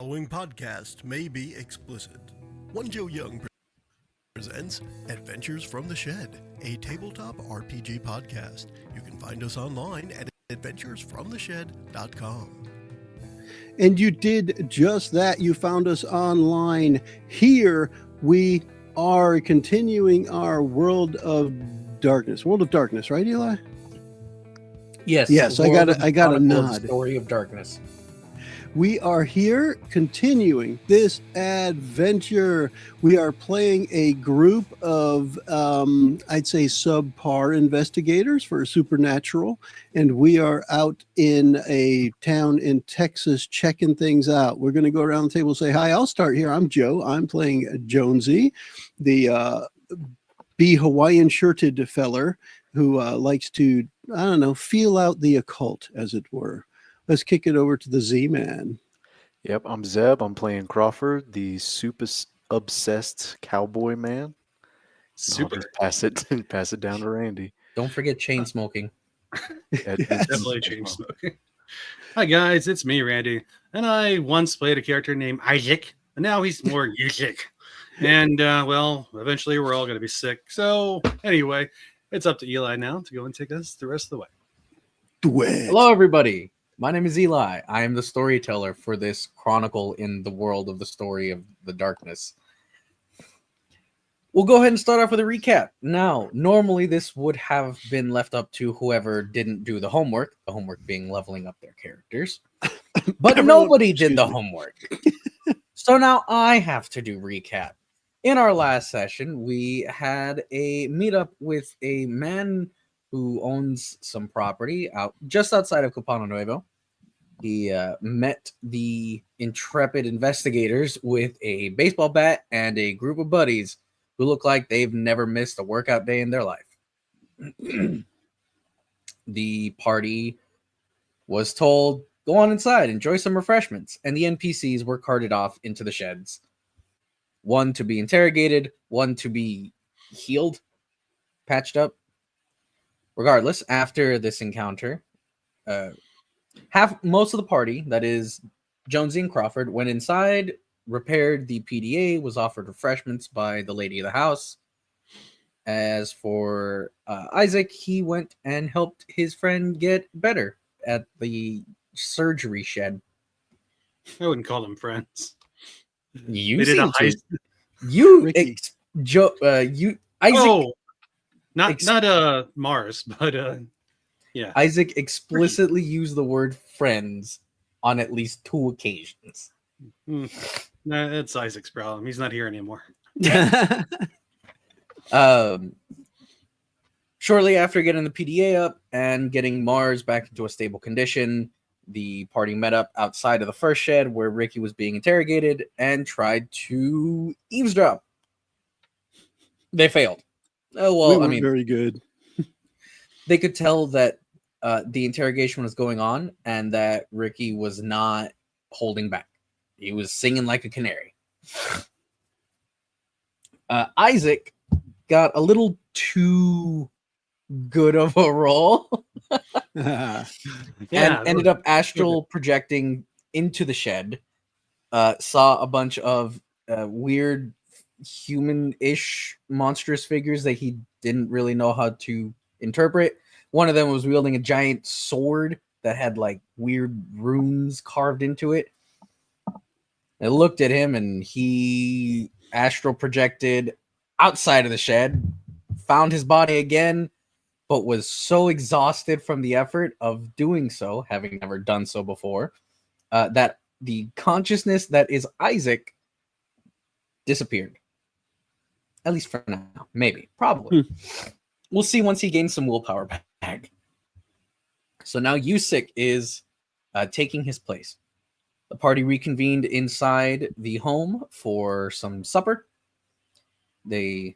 Following podcast may be explicit. One Joe Young presents Adventures from the Shed, a tabletop RPG podcast. You can find us online at adventuresfromtheshed.com. And you did just that. You found us online. Here we are continuing our World of Darkness. World of Darkness, right, Eli? Yes, I got a nod. Story of Darkness. We are here continuing this adventure. We are playing a group of, I'd say, subpar investigators for Supernatural. And we are out in a town in Texas checking things out. We're going to go around the table and say, hi, I'll start here. I'm Joe. I'm playing Jonesy, the be Hawaiian shirted feller who likes to, I don't know, feel out the occult, as it were. Let's kick it over to the Z-Man. Yep, I'm Zeb. I'm playing Crawford, the super obsessed cowboy man. I'll just pass it down to Randy. Don't forget chain smoking. Definitely chain smoking. Hi guys, it's me, Randy, and I once played a character named Isaac, and now he's more Yusik. And well, eventually we're all going to be sick. So anyway, it's up to Eli now to go and take us the rest of the way. Hello, everybody. My name is Eli. I am the storyteller for this chronicle in the world of the story of the darkness. We'll go ahead and start off with a recap. Now, normally this would have been left up to whoever didn't do the homework being leveling up their characters. But nobody did the homework. So now I have to do recap. In our last session, we had a meetup with a man who owns some property just outside of Copano Nuevo. He met the intrepid investigators with a baseball bat and a group of buddies who look like they've never missed a workout day in their life. The party was told, go on inside, enjoy some refreshments, and the NPCs were carted off into the sheds. One to be interrogated, one to be healed, patched up. Regardless, after this encounter, most of the party, that is Jonesy and Crawford, went inside, repaired the PDA, was offered refreshments by the lady of the house. As for Isaac, he went and helped his friend get better at the surgery shed. I wouldn't call them friends. You they did a heist. Isaac. Not Mars, but yeah. Isaac explicitly used the word friends on at least 2 occasions. Nah, that's Isaac's problem. He's not here anymore. Shortly after getting the PDA up and getting Mars back into a stable condition, the party met up outside of the first shed where Ricky was being interrogated and tried to eavesdrop. They failed. Oh, well, very good. They could tell that the interrogation was going on and that Ricky was not holding back. He was singing like a canary. Isaac got a little too good of a role and ended up astral projecting into the shed. Saw a bunch of weird human-ish monstrous figures that he didn't really know how to interpret. One of them was wielding a giant sword that had like weird runes carved into it. I looked at him and he astral projected outside of the shed, found his body again, but was so exhausted from the effort of doing so, having never done so before, that the consciousness that is Isaac disappeared. At least for now. Maybe. Probably. We'll see once he gains some willpower back. So now Yusik is taking his place. The party reconvened inside the home for some supper. They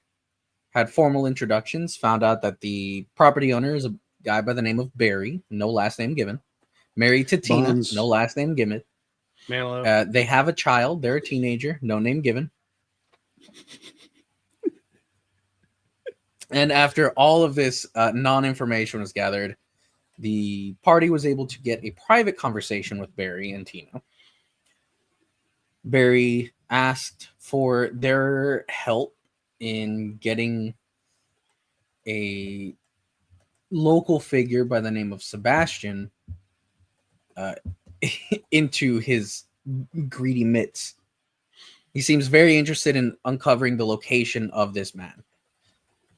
had formal introductions, found out that the property owner is a guy by the name of Barry, no last name given. Married to Tina, Bonds. no last name given. They have a child, they're a teenager, no name given. And after all of this non-information was gathered, the party was able to get a private conversation with Barry and Tina. Barry asked for their help in getting a local figure by the name of Sebatian into his greedy mitts. He seems very interested in uncovering the location of this man.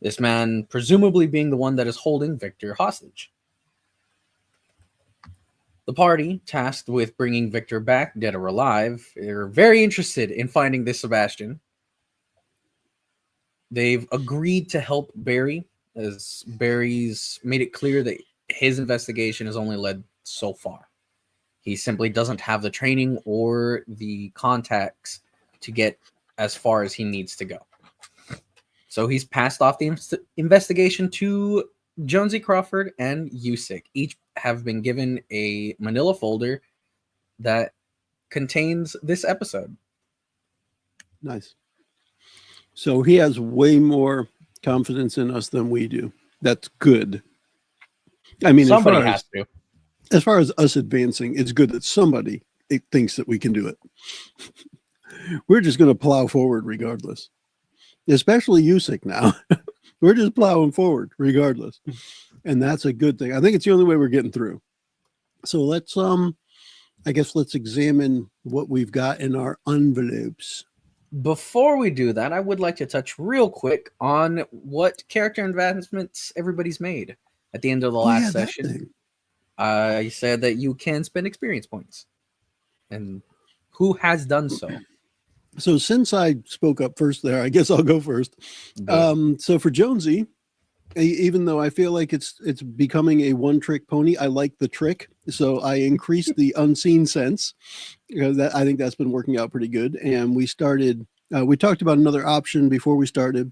This man presumably being the one that is holding Victor hostage. The party, tasked with bringing Victor back, dead or alive, are very interested in finding this Sebatian. They've agreed to help Barry, as Barry's made it clear that his investigation has only led so far. He simply doesn't have the training or the contacts to get as far as he needs to go. So he's passed off the investigation to Jonesy Crawford and Usyk. Each have been given a manila folder that contains this episode. Nice. So he has way more confidence in us than we do. That's good. I mean, somebody has to. As far as us advancing, it's good that somebody thinks that we can do it. We're just going to plow forward regardless. Especially Usyk now. We're just plowing forward regardless. And that's a good thing. I think it's the only way we're getting through. So let's examine what we've got in our envelopes. Before we do that, I would like to touch real quick on what character advancements everybody's made at the end of the last session. I said that you can spend experience points. And who has done so? So since I spoke up first there, I guess I'll go first. So for Jonesy, even though I feel like it's becoming a one-trick pony, I like the trick. So I increased the unseen sense. I think that's been working out pretty good. And we talked about another option before we started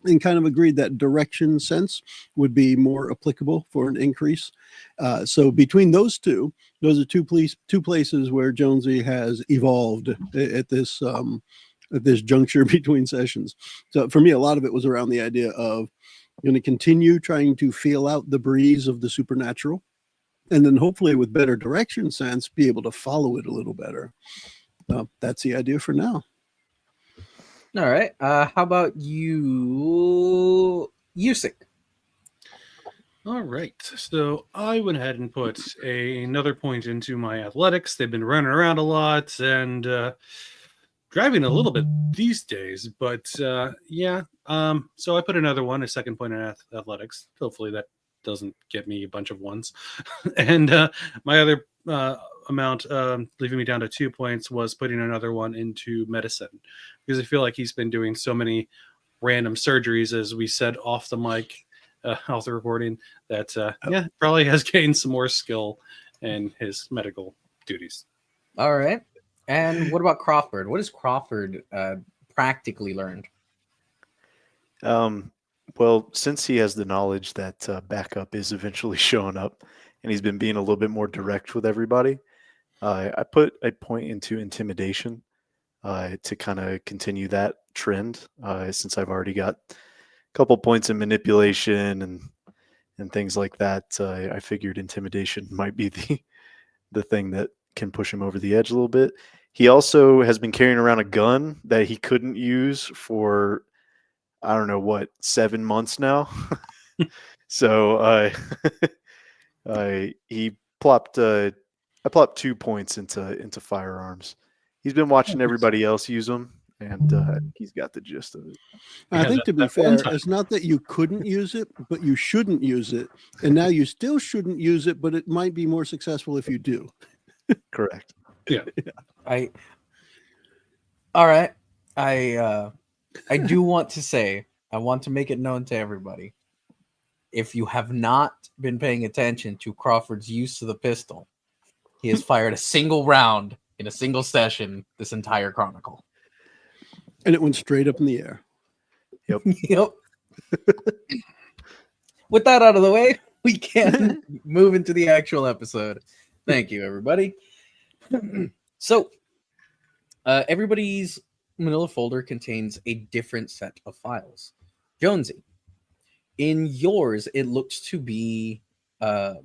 and kind of agreed that direction sense would be more applicable for an increase. So between those are two places where Jonesy has evolved at this juncture between sessions. So for me, a lot of it was around the idea of going to continue trying to feel out the breeze of the supernatural, and then hopefully with better direction sense, be able to follow it a little better. That's the idea for now. All right. How about you, Usyk? All right. So I went ahead and put another point into my athletics. They've been running around a lot and driving a little bit these days. But yeah. So I put another one, a second point in athletics. Hopefully that doesn't get me a bunch of ones. And my other amount, leaving me down to 2 points, was putting another one into medicine, because I feel like he's been doing so many random surgeries, as we said off the mic, off the recording, that probably has gained some more skill in his medical duties. All right. And what about Crawford? What has Crawford practically learned? Well, since he has the knowledge that backup is eventually showing up, and he's been being a little bit more direct with everybody, I put a point into intimidation to kind of continue that trend, since I've already got a couple points in manipulation and things like that. I figured intimidation might be the thing that can push him over the edge a little bit. He also has been carrying around a gun that he couldn't use for, I don't know, 7 months now. So he plopped. I plopped 2 points into firearms. He's been watching everybody else use them, and he's got the gist of it. I think to be fair, it's not that you couldn't use it, but you shouldn't use it, and now you still shouldn't use it, but it might be more successful if you do. Correct. Yeah. All right. I do want to say, I want to make it known to everybody, if you have not been paying attention to Crawford's use of the pistol, he has fired a single round in a single session this entire chronicle. And it went straight up in the air. Yep. Yep. With that out of the way, we can move into the actual episode. Thank you, everybody. So, everybody's manila folder contains a different set of files. Jonesy, in yours, it looks to be a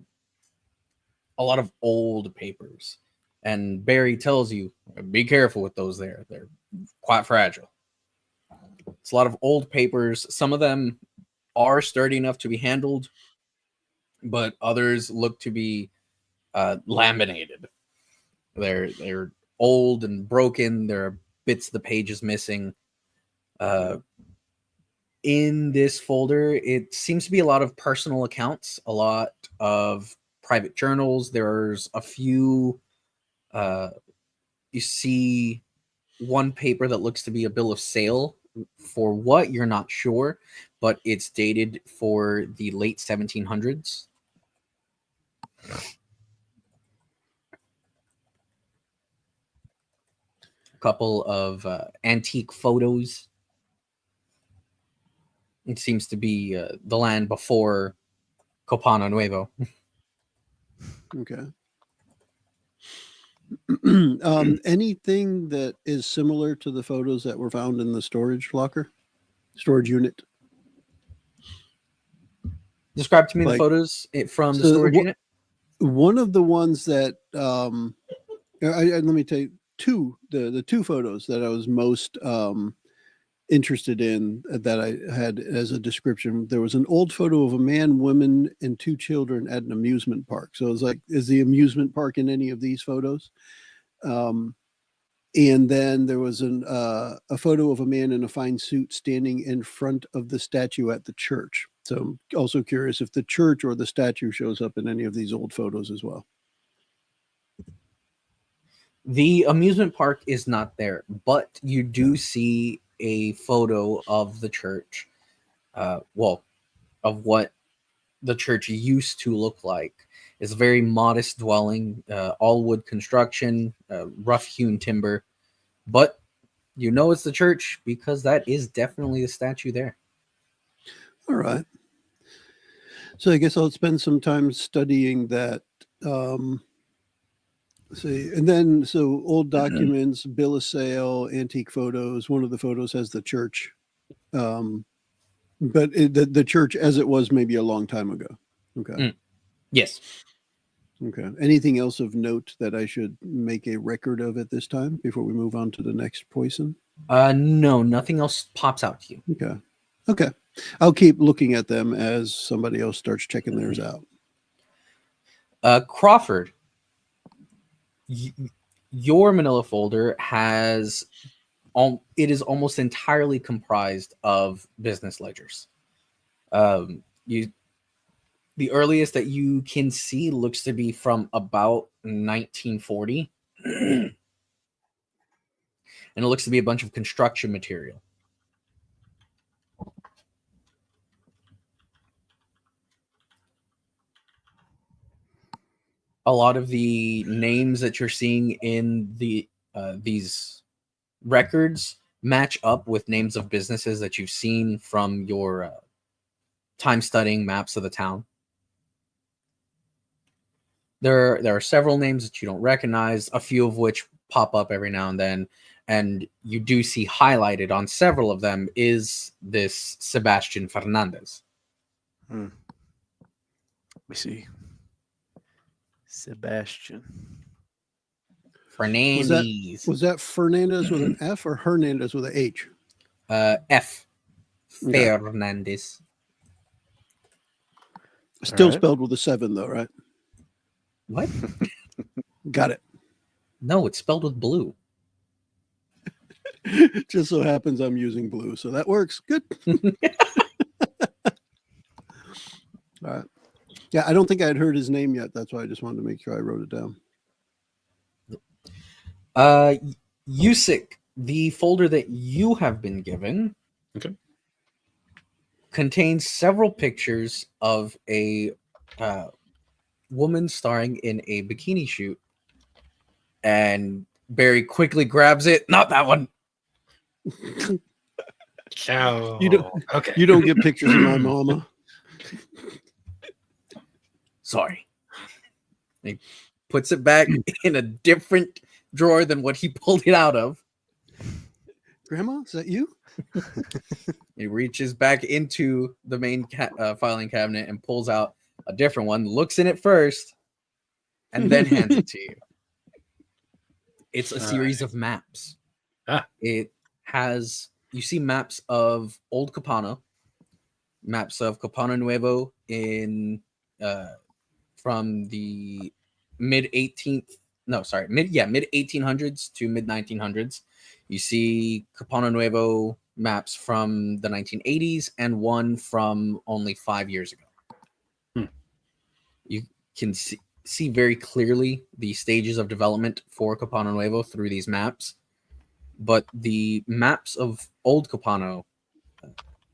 lot of old papers. And Barry tells you, be careful with those there. They're quite fragile. It's a lot of old papers. Some of them are sturdy enough to be handled, but others look to be laminated. They're old and broken. There are bits of the pages missing. In this folder, it seems to be a lot of personal accounts, a lot of private journals. There's a few. You see one paper that looks to be a bill of sale for what you're not sure, but it's dated for the late 1700s. A couple of antique photos. It seems to be the land before Copano Nuevo. Okay. Anything that is similar to the photos that were found in the storage unit? Describe to me the photos from the storage unit. One of the ones that let me tell you the two photos that I was most interested in that I had as a description. There was an old photo of a man, woman, and two children at an amusement park. So it was like, is the amusement park in any of these photos? And then there was a photo of a man in a fine suit standing in front of the statue at the church. So I'm also curious if the church or the statue shows up in any of these old photos as well. The amusement park is not there, but you do see a photo of the church, of what the church used to look like. It's a very modest dwelling, all wood construction, rough-hewn timber, but you know it's the church because that is definitely the statue there. All right. So I guess I'll spend some time studying that. See, and then so old documents, bill of sale, antique photos. One of the photos has the church, but the church as it was maybe a long time ago. Okay. Yes. Okay. Anything else of note that I should make a record of at this time before we move on to the next poison? No, nothing else pops out to you. Okay. Okay. I'll keep looking at them as somebody else starts checking theirs out. Crawford, your manila folder has it is almost entirely comprised of business ledgers. The earliest that you can see looks to be from about 1940. And it looks to be a bunch of construction material. A lot of the names that you're seeing in these records match up with names of businesses that you've seen from your time studying maps of the town. There are several names that you don't recognize, a few of which pop up every now and then, and you do see highlighted on several of them is this Sebastian Fernandez. Let me see. Sebastian Fernandez. Was that Fernandez with an F or Hernandez with an H? F. Fernandez. Still spelled with a 7 though, right? What? Got it. No, it's spelled with blue. Just so happens I'm using blue, so that works. Good. All right. Yeah, I don't think I had heard his name yet. That's why I just wanted to make sure I wrote it down. Yusik, the folder that you have been given contains several pictures of a woman starring in a bikini shoot. And Barry quickly grabs it. Not that one. Oh, you don't get pictures of my mama. Sorry. He puts it back in a different drawer than what he pulled it out of. Grandma, is that you? He reaches back into the main filing cabinet and pulls out a different one, looks in it first, and then hands it to you. It's a series of maps. Ah. It has, you see maps of Old Copano, maps of Copano Nuevo in from the mid 1800s to mid 1900s. You see Copano Nuevo maps from the 1980s and one from only 5 years ago. You can see very clearly the stages of development for Copano Nuevo through these maps, but the maps of Old Copano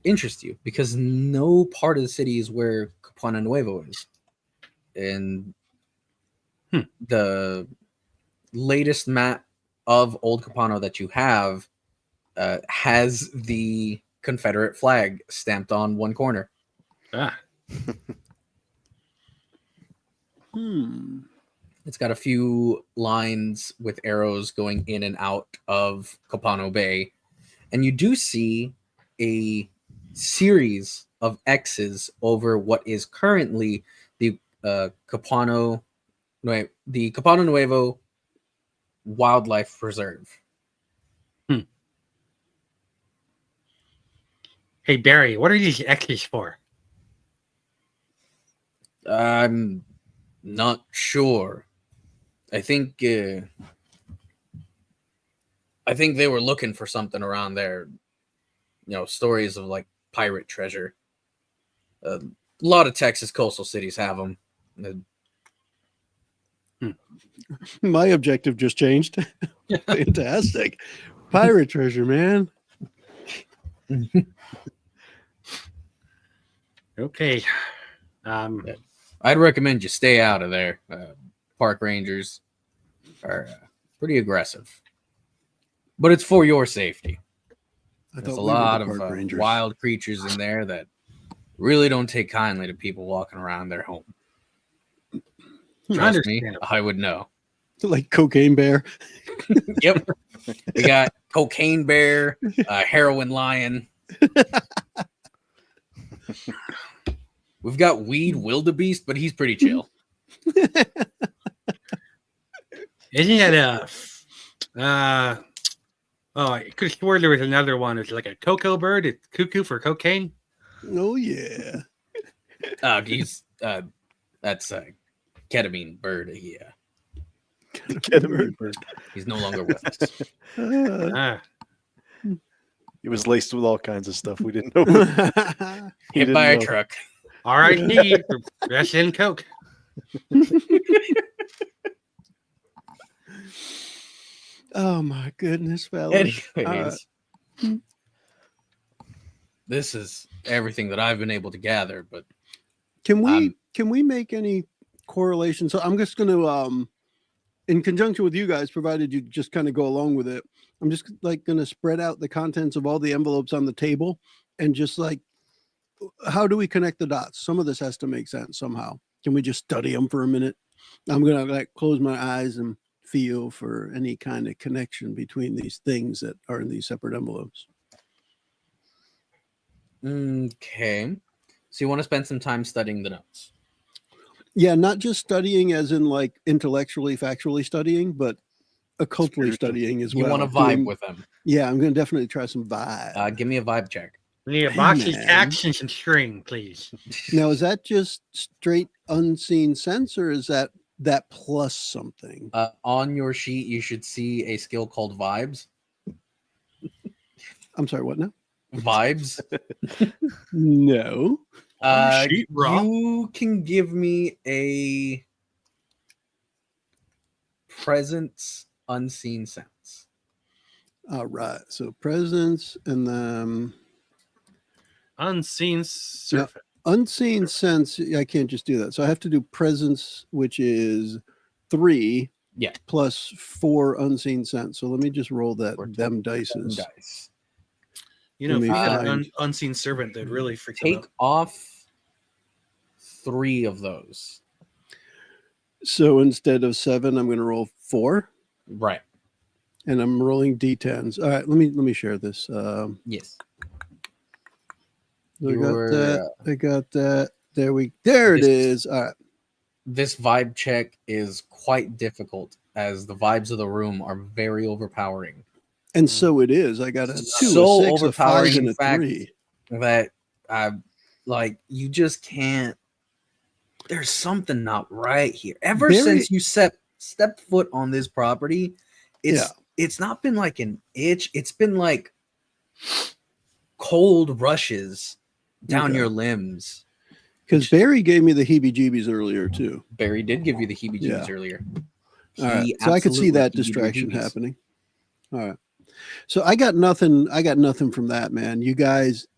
interest you because no part of the city is where Copano Nuevo is. And the latest map of Old Copano that you have has the Confederate flag stamped on one corner. It's got a few lines with arrows going in and out of Copano Bay. And you do see a series of X's over what is currently the Copano Nuevo Wildlife Preserve. Hey, Barry, what are these X's for? I'm not sure. I think they were looking for something around there. You know, stories of like pirate treasure. A lot of Texas coastal cities have them. My objective just changed. Fantastic. Pirate treasure, man. Okay. I'd recommend you stay out of there. Park rangers are pretty aggressive, but it's for your safety. There's a lot of wild creatures in there that really don't take kindly to people walking around their home. Trust me, I would know. Like cocaine bear. Yep. We got cocaine bear, heroin lion. We've got weed wildebeest, but he's pretty chill. Isn't that I could have sworn there was another one. It's like a cocoa bird. It's cuckoo for cocaine. Oh yeah. That's a ketamine bird. Yeah. Ketamine bird. He's no longer with us. It was laced with all kinds of stuff we didn't know. Hit by a truck. R.I.P. Rest in coke. Oh my goodness, fellas. Anyways, this is everything that I've been able to gather, but can we make any correlation? So I'm just going to in conjunction with you guys, provided you just kind of go along with it, I'm just like going to spread out the contents of all the envelopes on the table and just like, how do we connect the dots? Some of this has to make sense somehow. Can we just study them for a minute? I'm going to like close my eyes and feel for any kind of connection between these things that are in these separate envelopes. Okay. So you want to spend some time studying the notes? Yeah, not just studying as in like intellectually, factually studying, but occultly studying as well. You want to vibe with them? Yeah, I'm going to definitely try some vibe. Give me a vibe check. We need a box of tacks and some string, please. Now, is that just straight unseen sense, or is that plus something? On your sheet, you should see a skill called vibes. I'm sorry, what now? Vibes? No. You can give me a presence unseen sense. All right. So presence and then unseen surface. Unseen sense. I can't just do that. So I have to do presence, which is 3. Yeah. Plus 4 unseen sense. So let me just roll them dices. You know, if we had an unseen servant, they'd really freak out. Take off 3 of those. So instead of 7, I'm going to roll 4. Right. And I'm rolling d10s. All right, let me share this. Yes. I got that. There it is. All right. This vibe check is quite difficult. as the vibes of the room are very overpowering. And so it is. I got a 2, So a 6, a 5, overpowering, and in a fact, 3. that like you just can't. There's something not right here. Ever since you stepped foot on this property, it's not been like an itch. It's been like cold rushes down your limbs. Because Barry gave me the heebie-jeebies earlier too. Barry did give you the heebie-jeebies earlier. All right. So I could see that distraction happening. All right. So I got nothing from that, man. You guys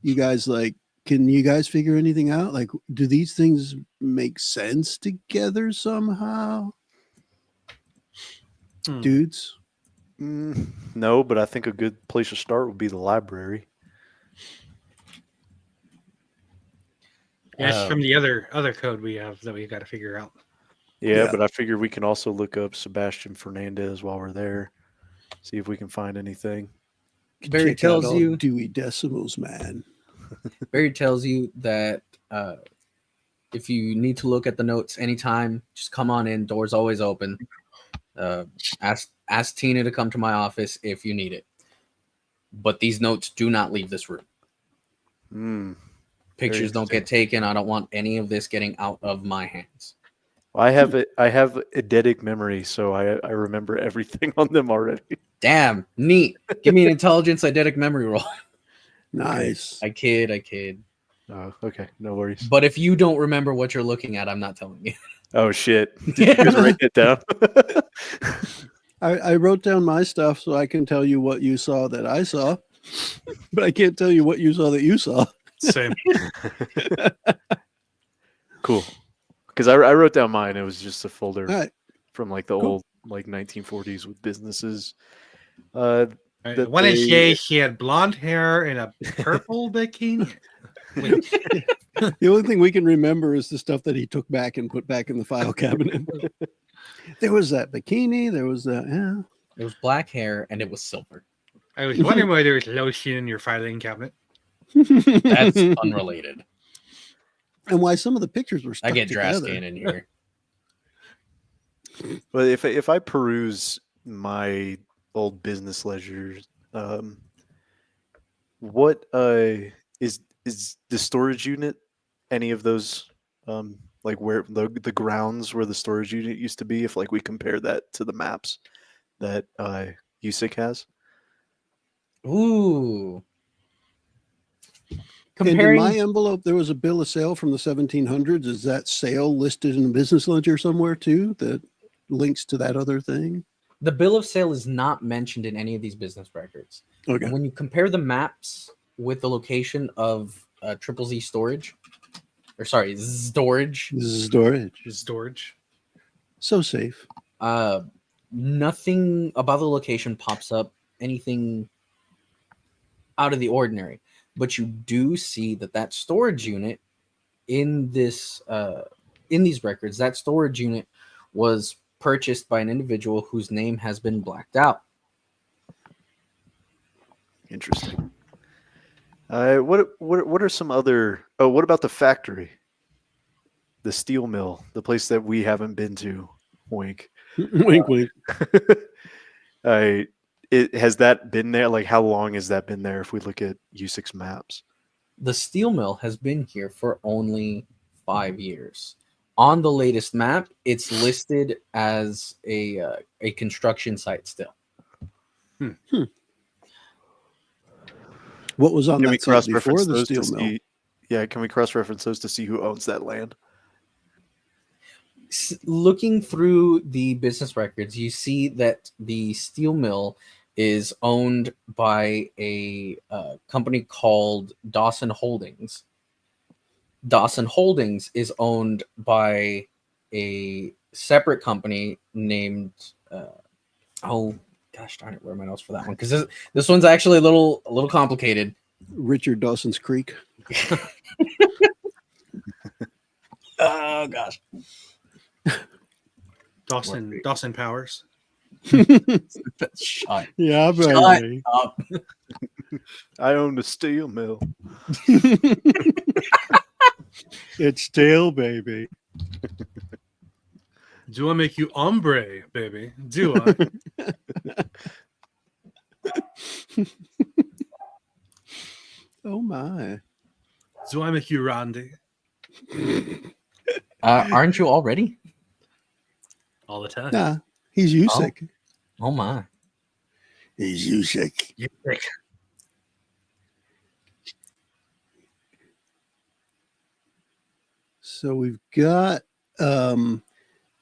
like, can you guys figure anything out? Like, do these things make sense together somehow? Dudes? No, but I think a good place to start would be the library. Yes, from the other code we have that we got to figure out. Yeah, but I figure we can also look up Sebastian Fernandez while we're there. See if we can find anything. Barry tells you Dewey Decimals, man. Barry tells you that if you need to look at the notes anytime, just come on in. Door's always open. Ask Tina to come to my office if you need it. But these notes do not leave this room. Pictures don't get taken. I don't want any of this getting out of my hands. Well, I have eidetic memory, so I remember everything on them already. Damn, neat. Give me an intelligence eidetic memory roll. Nice. I kid. Oh, okay. No worries. But if you don't remember what you're looking at, I'm not telling you. Oh, shit. Did you guys write it down? I wrote down my stuff so I can tell you what you saw that I saw, but I can't tell you what you saw that you saw. Same. Cool. Because I wrote down mine. It was just a folder from like the old like 1940s with businesses. I want to say she had blonde hair and a purple bikini. The only thing we can remember is the stuff that he took back and put back in the file cabinet. There was that bikini. There was that. It was black hair and it was silver. I was wondering why there was lotion in your filing cabinet. That's unrelated. And why some of the pictures were stuck I get together. Drascan in here. But if I peruse my old business ledgers, what is the storage unit? Any of those, like where the grounds where the storage unit used to be? If like we compare that to the maps that USIC has. Ooh. And in my envelope, there was a bill of sale from the 1700s. Is that sale listed in a business ledger somewhere too that links to that other thing? The bill of sale is not mentioned in any of these business records. Okay. And when you compare the maps with the location of Triple Z storage, storage. So safe. Nothing about the location pops up, anything out of the ordinary. But you do see that storage unit in this in these records, that storage unit was purchased by an individual whose name has been blacked out. Interesting. What are some other? Oh, what about the factory, the steel mill, the place that we haven't been to? Wink. Wink, wink. Has that been there? Like, how long has that been there? If we look at U6 maps, the steel mill has been here for only 5 years. On the latest map, it's listed as a construction site still. What was on that site before the steel mill? Can we cross-reference those to see who owns that land? Looking through the business records, you see that the steel mill is owned by a company called Dawson Holdings. Dawson Holdings is owned by a separate company named gosh darn it, where are my notes for that one? Because this one's actually a little complicated. Richard Dawson's Creek. Oh gosh. Dawson Powers. Shut up. I own the steel mill. It's steel, baby. Do I make you hombre, baby? Do I? Oh my. Do I make you Randy? Aren't you already? All the time. Nah, he's Yusik. Oh my. He's Yusik. You think? So we've got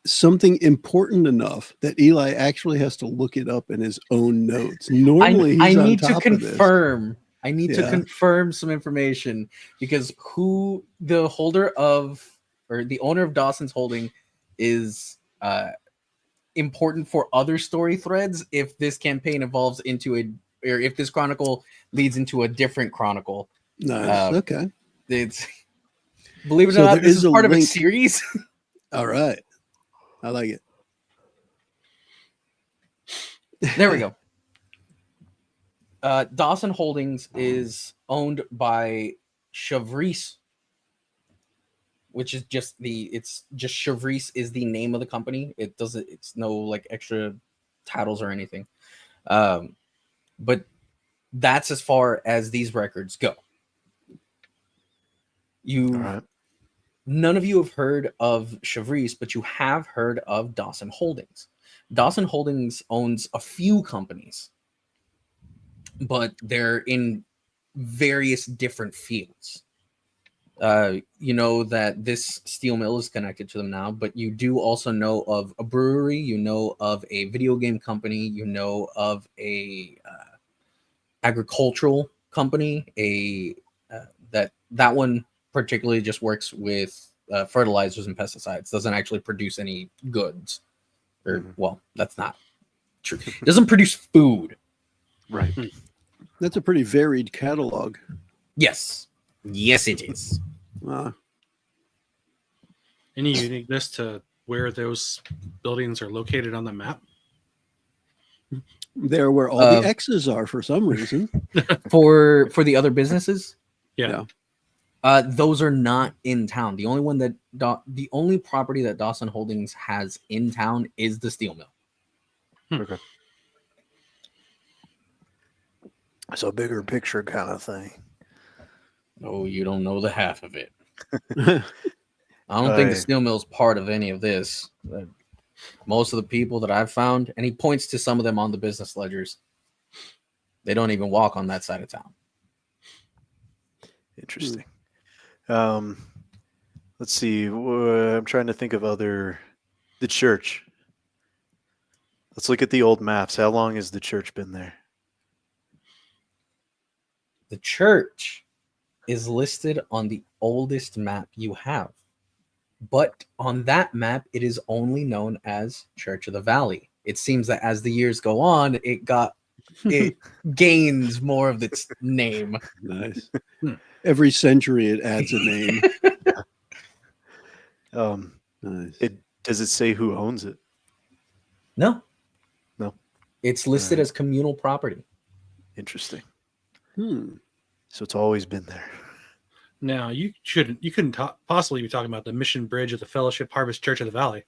something important enough that Eli actually has to look it up in his own notes. Normally, I he's on need to top of this. confirm. I need to Yeah. confirm some information because who the holder of or the owner of Dawson's Holding is important for other story threads if this campaign evolves into or if this chronicle leads into a different chronicle. Nice. Okay. It's believe it or So not, there this is is a part of a link. series. All right. I like it. There we go. Dawson Holdings is owned by Chavris, which is just Chavris is the name of the company. It's no like extra titles or anything. But that's as far as these records go. All right. None of you have heard of Chavris, but you have heard of Dawson Holdings. Dawson Holdings owns a few companies, but they're in various different fields. You know that this steel mill is connected to them now, but you do also know of a brewery, you know of a video game company, you know of a agricultural company, that one particularly just works with fertilizers and pesticides, doesn't actually produce any goods. Or, well, that's not true. It doesn't produce food. Right. That's a pretty varied catalog. Yes. Yes, it is. Any uniqueness to where those buildings are located on the map? They're where all the X's are for some reason. For the other businesses? Yeah. Those are not in town. The only property that Dawson Holdings has in town is the steel mill. Okay. So bigger picture kind of thing. Oh, you don't know the half of it. I don't think the steel mill is part of any of this. Most of the people that I've found, and he points to some of them on the business ledgers, they don't even walk on that side of town. Interesting. Let's see. I'm trying to think of the church. Let's look at the old maps. How long has the church been there? The church is listed on the oldest map you have. But on that map, it is only known as Church of the Valley. It seems that as the years go on, it gains more of its name. Nice. Every century it adds a name. Nice. Does it say who owns it? No. It's listed as communal property. Interesting. So it's always been there. Now you couldn't possibly be talking about the Mission Bridge of the Fellowship Harvest Church of the Valley.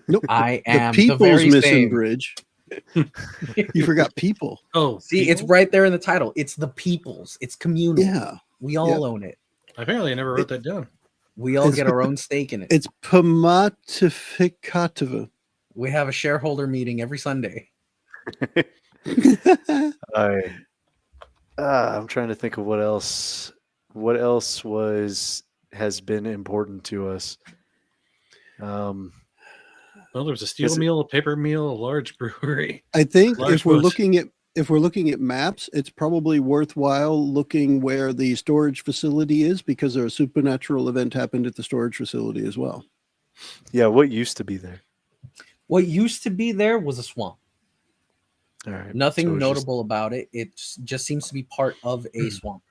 Nope. I am the People's very Mission same. Bridge. You forgot people. Oh, see, people? It's right there in the title. It's the people's. It's communal. Yeah. We all own it. Apparently, I never wrote that down. We all get our own stake in it. It's Pomatificativa. We have a shareholder meeting every Sunday. I'm trying to think of what else. What else has been important to us? Well, there was a steel mill, a paper mill, a large brewery. I think if we're looking at maps, it's probably worthwhile looking where the storage facility is because a supernatural event happened at the storage facility as well. Yeah, what used to be there? What used to be there was a swamp. All right. Nothing notable about it. It just seems to be part of a swamp.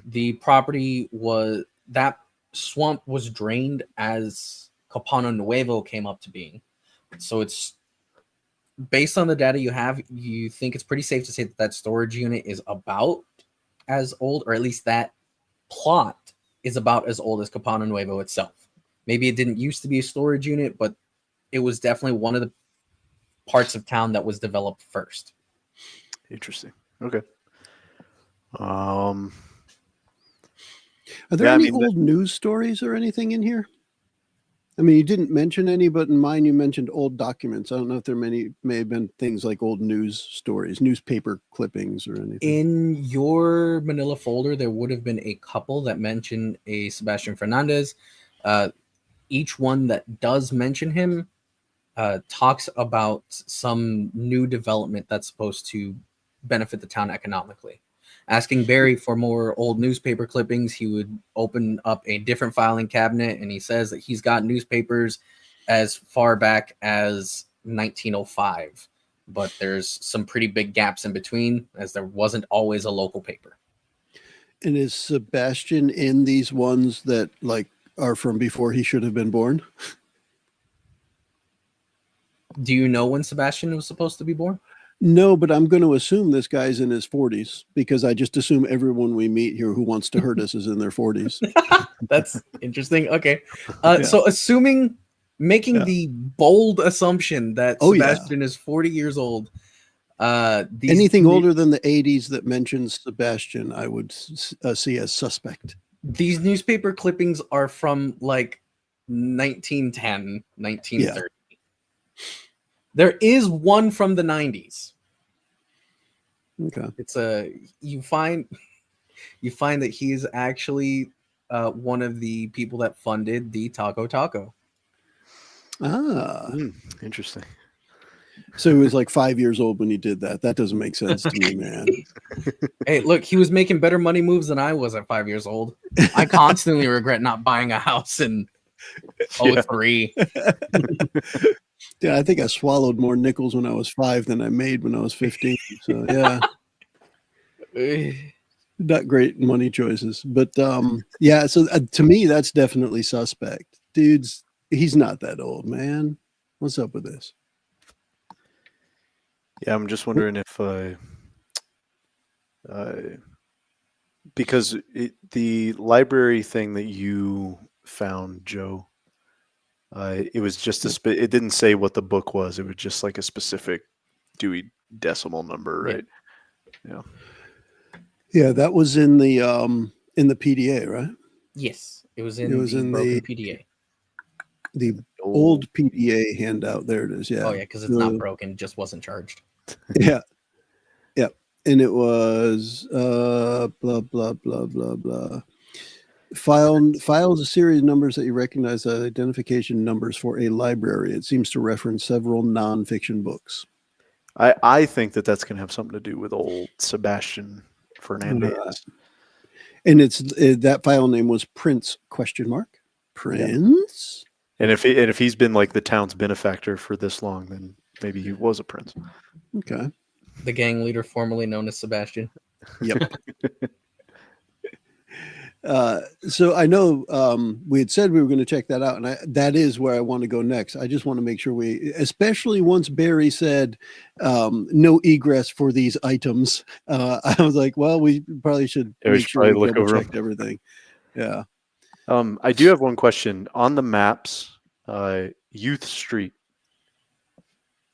The property that swamp was drained as Copano Nuevo came up to being. So it's based on the data you have, you think it's pretty safe to say that storage unit is about as old, or at least that plot is about as old as Copano Nuevo itself. Maybe it didn't used to be a storage unit, but it was definitely one of the parts of town that was developed first. Interesting. Okay. Are there any old news stories or anything in here? I mean, you didn't mention any, but in mine you mentioned old documents. I don't know if there may have been things like old news stories, newspaper clippings or anything. In your manila folder, there would have been a couple that mention a Sebastian Fernandez. Each one that does mention him talks about some new development that's supposed to benefit the town economically. Asking Barry for more old newspaper clippings, he would open up a different filing cabinet, and he says that he's got newspapers as far back as 1905, but there's some pretty big gaps in between, as there wasn't always a local paper. And is Sebastian in these ones that like are from before he should have been born? Do you know when Sebastian was supposed to be born? No, but I'm going to assume this guy's in his 40s because I just assume everyone we meet here who wants to hurt us is in their 40s. That's interesting. Okay. So making the bold assumption that Sebastian is 40 years old. Anything older than the 80s that mentions Sebastian, I would see as suspect. These newspaper clippings are from like 1910, 1930. Yeah. There is one from the 90s. Okay. It's you find that he's actually one of the people that funded the Taco. Interesting. So he was like 5 years old when he did that. That doesn't make sense to me, man. Hey, look, he was making better money moves than I was at 5 years old. I constantly regret not buying a house in 03. Yeah, I think I swallowed more nickels when I was 5 than I made when I was 15. So yeah, not great money choices. But yeah, so to me, that's definitely suspect. Dude's he's not that old, man. What's up with this? Yeah, I'm just wondering if because the library thing that you found, Joe. It was just it didn't say what the book was. It was just like a specific Dewey Decimal number, right? Yeah. Yeah, that was in the PDA, right? Yes, it was in the PDA. The old PDA handout. There it is. Yeah. Oh yeah, because it's not broken. It just wasn't charged. Yeah. Yeah. And it was blah blah blah blah blah. Files a series of numbers that you recognize as identification numbers for a library. It seems to reference several nonfiction books. I think that's going to have something to do with old Sebastian Fernandez. And that file name was Prince ? Prince. And if he's been like the town's benefactor for this long, then maybe he was a prince. Okay. The gang leader formerly known as Sebastian. Yep. So I know we had said we were going to check that out, and that is where I want to go next. I just want to make sure especially once Barry said no egress for these items, I was like, well, we probably should make sure we double-checked everything. Yeah. I do have one question. On the maps, Youth Street,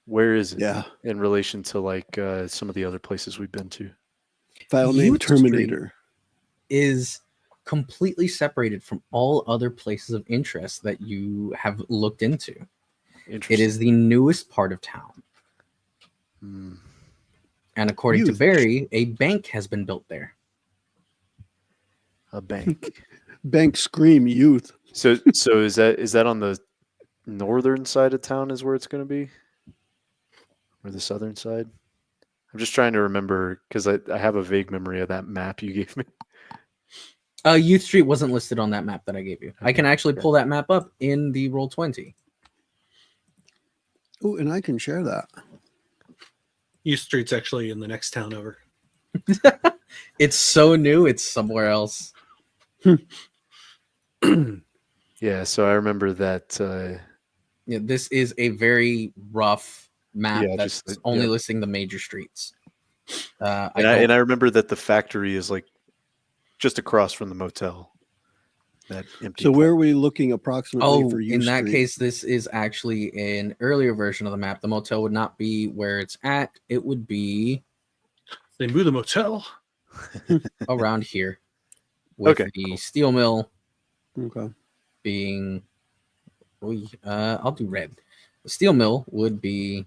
where is it in relation to like some of the other places we've been to? File name Terminator. Is completely separated from all other places of interest that you have looked into. It is the newest part of town. And according to Barry, a bank has been built there. A bank. Bank scream youth. So is that on the northern side of town is where it's going to be? Or the southern side? I'm just trying to remember because I have a vague memory of that map you gave me. Youth Street wasn't listed on that map that I gave you. I can actually pull that map up in the Roll20. Oh, and I can share that. Youth Street's actually in the next town over. It's so new, it's somewhere else. Yeah, so I remember that. This is a very rough map that's only listing the major streets. I remember that the factory is like just across from the motel. that empty. So where are we looking approximately for U in that Street? case, this is actually an earlier version of the map. The motel would not be where it's at. It would be They moved the motel. around here with Okay, the cool. steel mill Okay. being I'll do red. The steel mill would be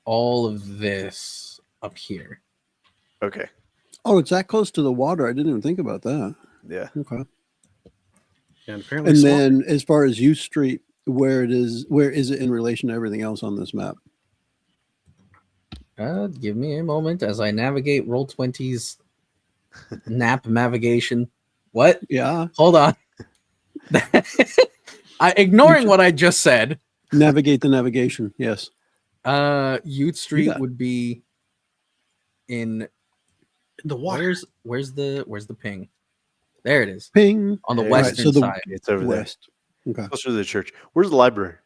all of this up here. Okay. Oh, it's that close to the water. I didn't even think about that. Yeah. Okay. And apparently, And small- then as far as U Street, where is it in relation to everything else on this map? Give me a moment as I navigate Roll20's nap navigation. What? Yeah. Hold on. Ignoring what I just said. Navigate the navigation. Yes. Youth Street Yeah. would be in the water. where's the ping? There it is. Ping. On the Hey, western so the- side. It's over West. Okay. there. Closer to the church. Where's the library?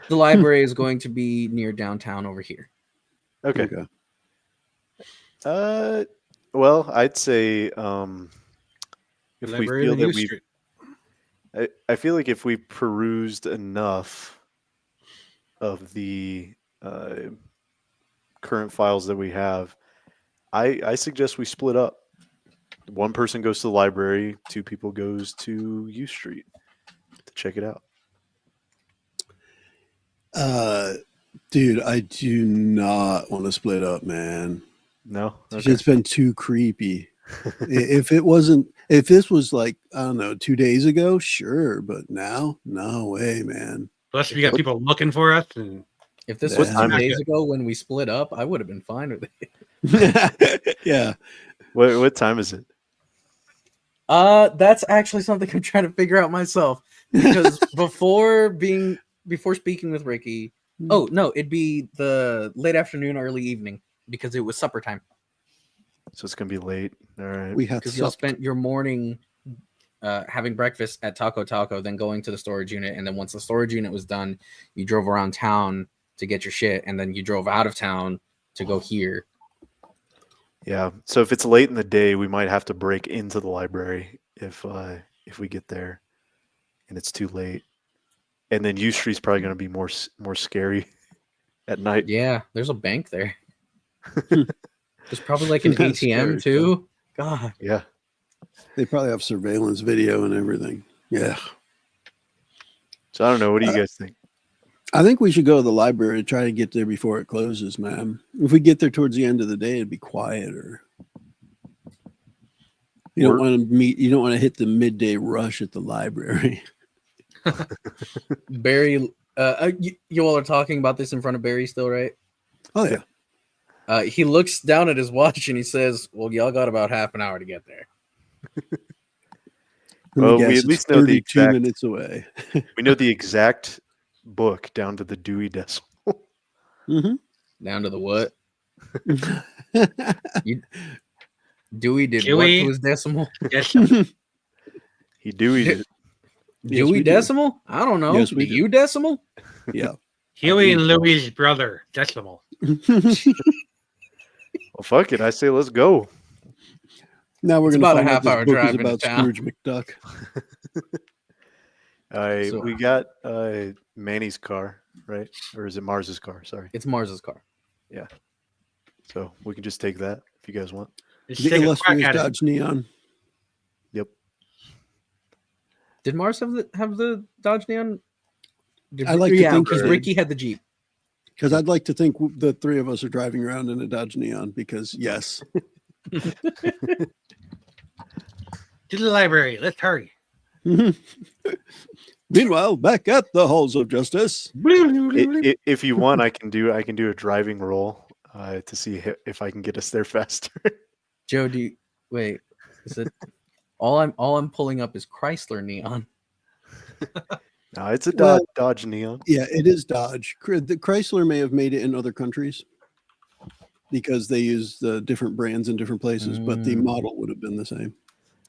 The library is going to be near downtown over here. Okay. Well, I'd say if we Library feel on that U we, Street. I feel like if we perused enough of the current files that we have, I suggest we split up. One person goes to the library, 2 people goes to U Street to check it out. Dude, I do not want to split up, man. No? Okay. It's been too creepy. If this was like, I don't know, 2 days ago, sure, but now, no way, man. Plus, we got people looking for us, and If this Yeah. was 2 Not days good. ago when we split up, I would have been fine with it. Yeah. What time is it? That's actually something I'm trying to figure out myself. Because before speaking with Ricky, oh no, it'd be the late afternoon, early evening, because it was supper time. So it's gonna be late. All right. We had Because y'all supped. spent your morning having breakfast at Taco, then going to the storage unit, and then once the storage unit was done, you drove around town to get your shit, and then you drove out of town to go here. Yeah. So if it's late in the day, we might have to break into the library if we get there, and it's too late. And then U Street's probably going to be more scary at night. Yeah, there's a bank there. There's probably like an That's ATM scary too. God. Yeah. They probably have surveillance video and everything. Yeah. So I don't know. What do you guys think? I think we should go to the library to try to get there before it closes, man. If we get there towards the end of the day, it'd be quieter. You don't want to hit the midday rush at the library. Barry, you all are talking about this in front of Barry still, right? Oh yeah. He looks down at his watch and he says, "Well, y'all got about half an hour to get there." Well, Let me we guess, at least it's know the 32 exact- minutes away. We know the exact book down to the Dewey Decimal. Down to the what? Dewey did what Dewey? to his decimal? yes, He Dewey'd it. Yes, Dewey we do. decimal? I don't know. Yes, we the do. U decimal? Yeah. Huey and Louie's brother, Decimal. Well, fuck it. I say let's go. Now we're It's going to about a find out half-hour this book drive is into about town. Scrooge McDuck. So- We got Manny's car, right? Or is it Mars's car? Sorry. It's Mars's car. So we can just take that if you guys want. Let's The take a crack illustrious at it. Dodge Neon. Yep. Did Mars have the Dodge Neon? I like to think he because did. Ricky had the Jeep. Because I'd like to think the three of us are driving around in a Dodge Neon because, yes. To the library. Let's hurry. Meanwhile, back at the halls of justice. If you want, I can do a driving roll to see if I can get us there faster. Joe, wait? Is it all I'm pulling up is Chrysler Neon? No, it's a Well- Dodge Neon. Yeah, it is Dodge. The Chrysler may have made it in other countries because they use the different brands in different places, but the model would have been the same.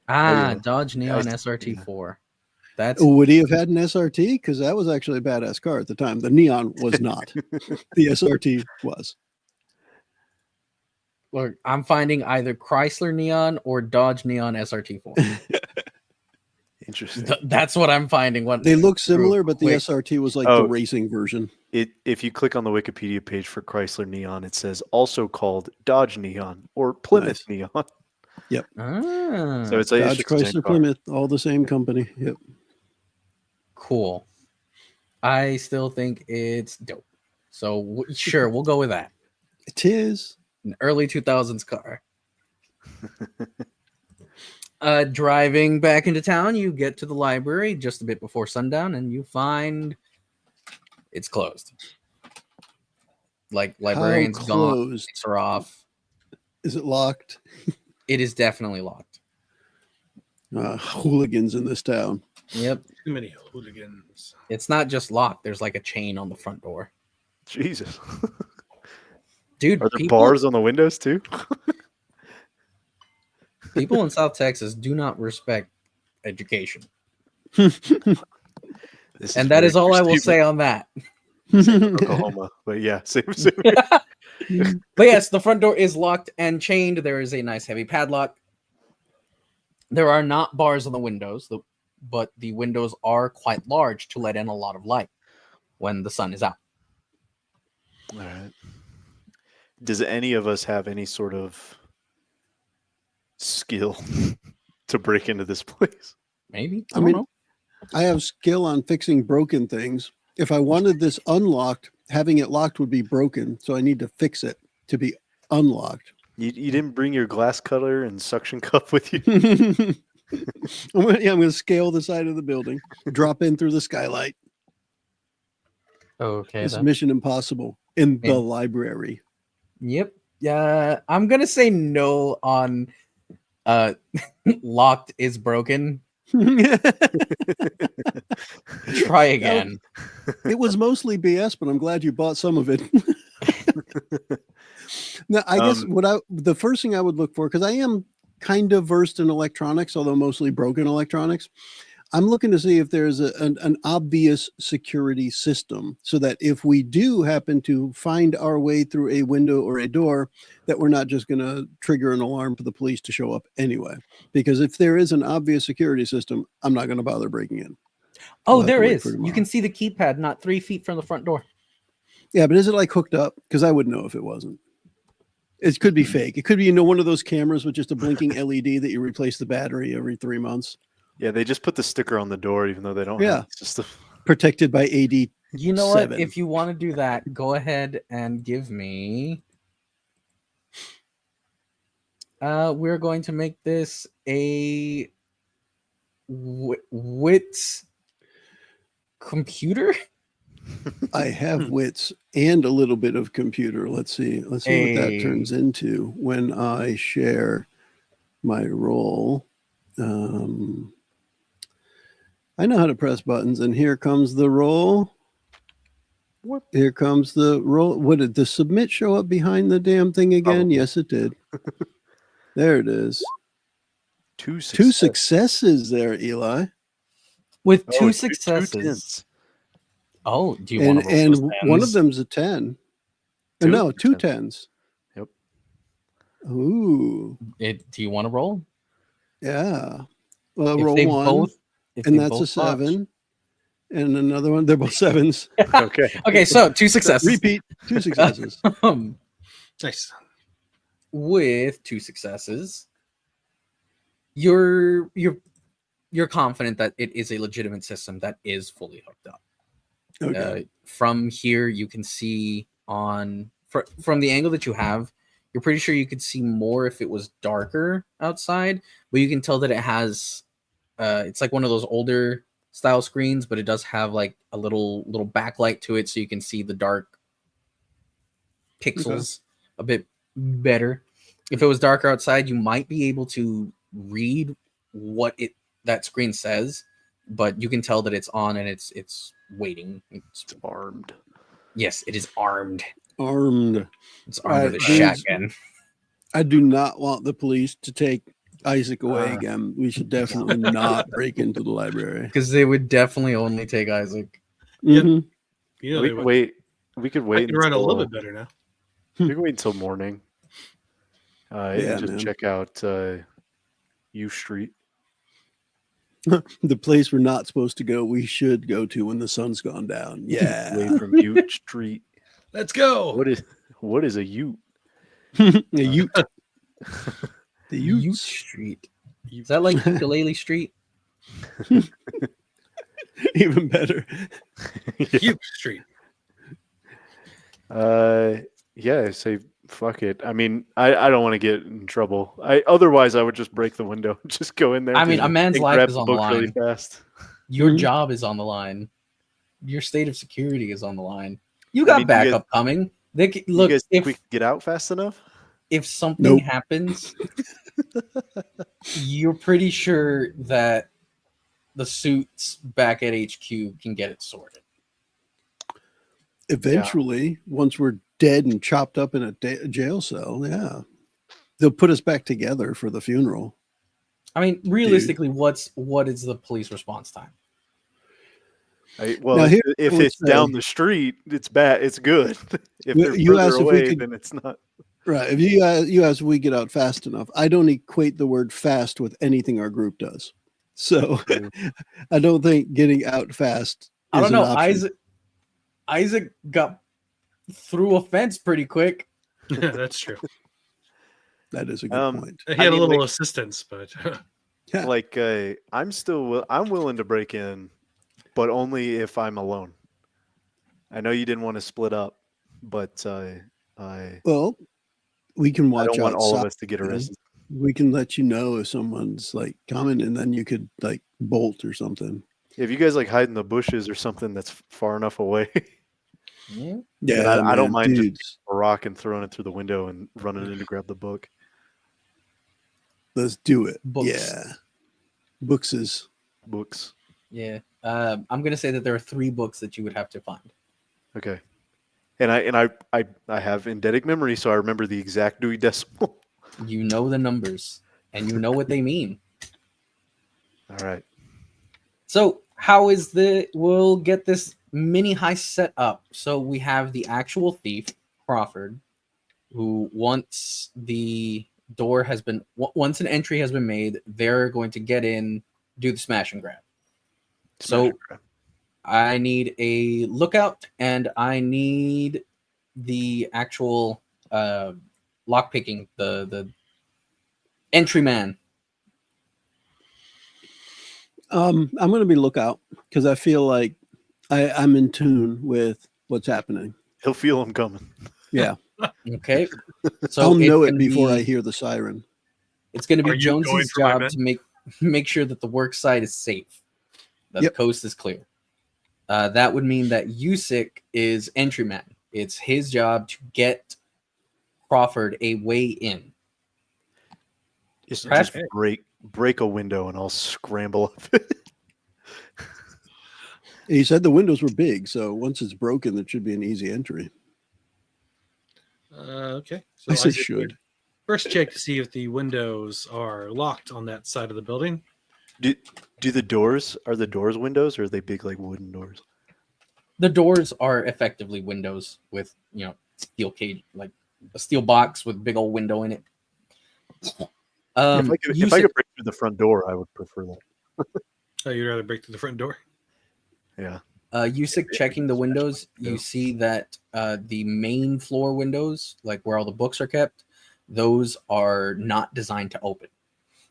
Ah, yeah. Dodge Neon Yeah. SRT4. That's Would he have had an SRT? Because that was actually a badass car at the time. The Neon was not. The SRT was. Look, I'm finding either Chrysler Neon or Dodge Neon SRT4. Interesting. That's what I'm finding. They look similar, but the quick. SRT was like the racing version. If you click on the Wikipedia page for Chrysler Neon, it says also called Dodge Neon or Plymouth Neon. Yep. So it's like Dodge, it's just the same Chrysler, car. Plymouth, all the same company. Yep. Cool. I still think it's dope. So sure, we'll go with that. It is. An early 2000s car. Driving back into town, you get to the library just a bit before sundown, and you find it's closed. Like librarians gone, lights are off. Is it locked? It is definitely locked. Hooligans in this town. Yep. Too many hooligans. It's not just locked. There's like a chain on the front door. Jesus. Dude, are there bars on the windows too? People in South Texas do not respect education. And that is all I will say on that. Oklahoma, but yeah, same. But yes, the front door is locked and chained. There is a nice heavy padlock. There are not bars on the windows, but the windows are quite large to let in a lot of light when the sun is out. All right. Does any of us have any sort of skill to break into this place? Maybe. I mean, I have skill on fixing broken things. If I wanted this unlocked, having it locked would be broken. So I need to fix it to be unlocked. You didn't bring your glass cutter and suction cup with you? I'm going to scale the side of the building, drop in through the skylight. Okay. It's Mission Impossible in the library. Yep. Yeah. I'm going to say no on locked is broken. Try again. It was mostly BS, but I'm glad you bought some of it. Now, I guess the first thing I would look for, because I am kind of versed in electronics, although mostly broken electronics, I'm looking to see if there's an obvious security system so that if we do happen to find our way through a window or a door, that we're not just going to trigger an alarm for the police to show up anyway. Because if there is an obvious security system, I'm not going to bother breaking in. Oh, there is. You can see the keypad not 3 feet from the front door. Yeah, but is it like hooked up? Because I wouldn't know if it wasn't. It could be fake. It could be, one of those cameras with just a blinking LED that you replace the battery every 3 months. Yeah, they just put the sticker on the door, even though they don't. Yeah, have the system. Protected by AD. You know what? If you want to do that, go ahead and give me. We're going to make this a wits computer. I have wits and a little bit of computer. Let's see what that turns into when I share my role. I know how to press buttons, and here comes the roll. Here comes the roll. What did the submit show up behind the damn thing again? Probably. Yes, it did. There it is. Two successes there, Eli. With two successes. Oh, do you want to roll and those one of them's a 10. No, 2 10s. Yep. Ooh. Do you want to roll? Yeah. Well, roll one. And that's a 7. And another one. They're both 7s. Okay, so 2 successes. Repeat. 2 successes. Nice. With 2 successes, you're confident that it is a legitimate system that is fully hooked up. Okay. From here, you can see from the angle that you have, you're pretty sure you could see more if it was darker outside, but you can tell that it has it's like one of those older style screens, but it does have like a little backlight to it, so you can see the dark pixels a bit better. If it was darker outside, you might be able to read what that screen says, but you can tell that it's on and it's waiting. It's armed. Yes, it is armed. It's armed with a shotgun. I do not want the police to take Isaac away again. We should definitely not break into the library, because they would definitely only take Isaac. Mm-hmm. Yeah, we could wait. We could wait. I can run a little bit better now. We can wait until morning. And just man. check out U Street. The place we're not supposed to go, we should go to when the sun's gone down. Yeah. Away from Ute Street. Let's go. What is a Ute? A Ute. The Ute Utes. Street. Is that like Ukulele Street? Even better. Uke Street. Yeah, say fuck it. I mean, I don't want to get in trouble. Otherwise I would just break the window and just go in there. I mean, a man's and life grab is the on the book really line. fast. Your Mhm. job is on the line. Your state of security is on the line. You got mean, you backup coming. They look you guys think if we can get out fast enough? if something Nope. happens, you're pretty sure that the suits back at HQ can get it sorted. Eventually, once we're dead and chopped up in a jail cell, yeah. They'll put us back together for the funeral. I mean, realistically, what is the police response time? Well, Now, here if I would it's say- down the street, it's bad. It's good. If You- they're you further asked if we away, could- then it's not. Right. If you ask if we get out fast enough, I don't equate the word fast with anything our group does. So True. I don't think getting out fast I is don't know. an option. Isaac got through a fence pretty quick. That's true. That is a good point. He had a mean, little like- assistance, but Yeah. Like I'm willing to break in, but only if I'm alone. I know you didn't want to split up, but Well, we can I watch don't want all of outside. us to get arrested. We can let you know if someone's like coming, and then you could like bolt or something. If you guys like hide in the bushes or something that's far enough away, Yeah. Yeah, I don't man, mind just dudes. a rock and throwing it through the window and running in to grab the book. Let's do it. Books. Yeah, Books. Yeah. I'm gonna say that there are 3 books that you would have to find. Okay. And I have eidetic memory, so I remember the exact Dewey Decimal. You know the numbers and you know what they mean. All right. So we'll get this mini heist set up. So we have the actual thief, Crawford, who once an entry has been made, they're going to get in, do the smash and grab. So I need a lookout and I need the actual lock picking, the entry man. I'm going to be lookout because I feel like I'm in tune with what's happening. He'll feel him coming. Yeah, Okay. So I'll know it's it gonna before I be- hear the siren. It's going to Are be you going Jones's for my job men? to make sure that the work site is safe, that Yep. the coast is clear. That would mean that Usyk is entryman. It's his job to get Crawford a way in. Just Perhaps- break a window and I'll scramble up. He said the windows were big, so once it's broken, it should be an easy entry. okay. So I say Isaac would should. first check to see if the windows are locked on that side of the building. Do the doors windows or are they big like wooden doors? The doors are effectively windows with, steel cage, like a steel box with a big old window in it. If I could break through the front door, I would prefer that. Oh, you'd rather break through the front door? Yeah. Usyk checking the windows, Yeah. you see that the main floor windows, like where all the books are kept, those are not designed to open.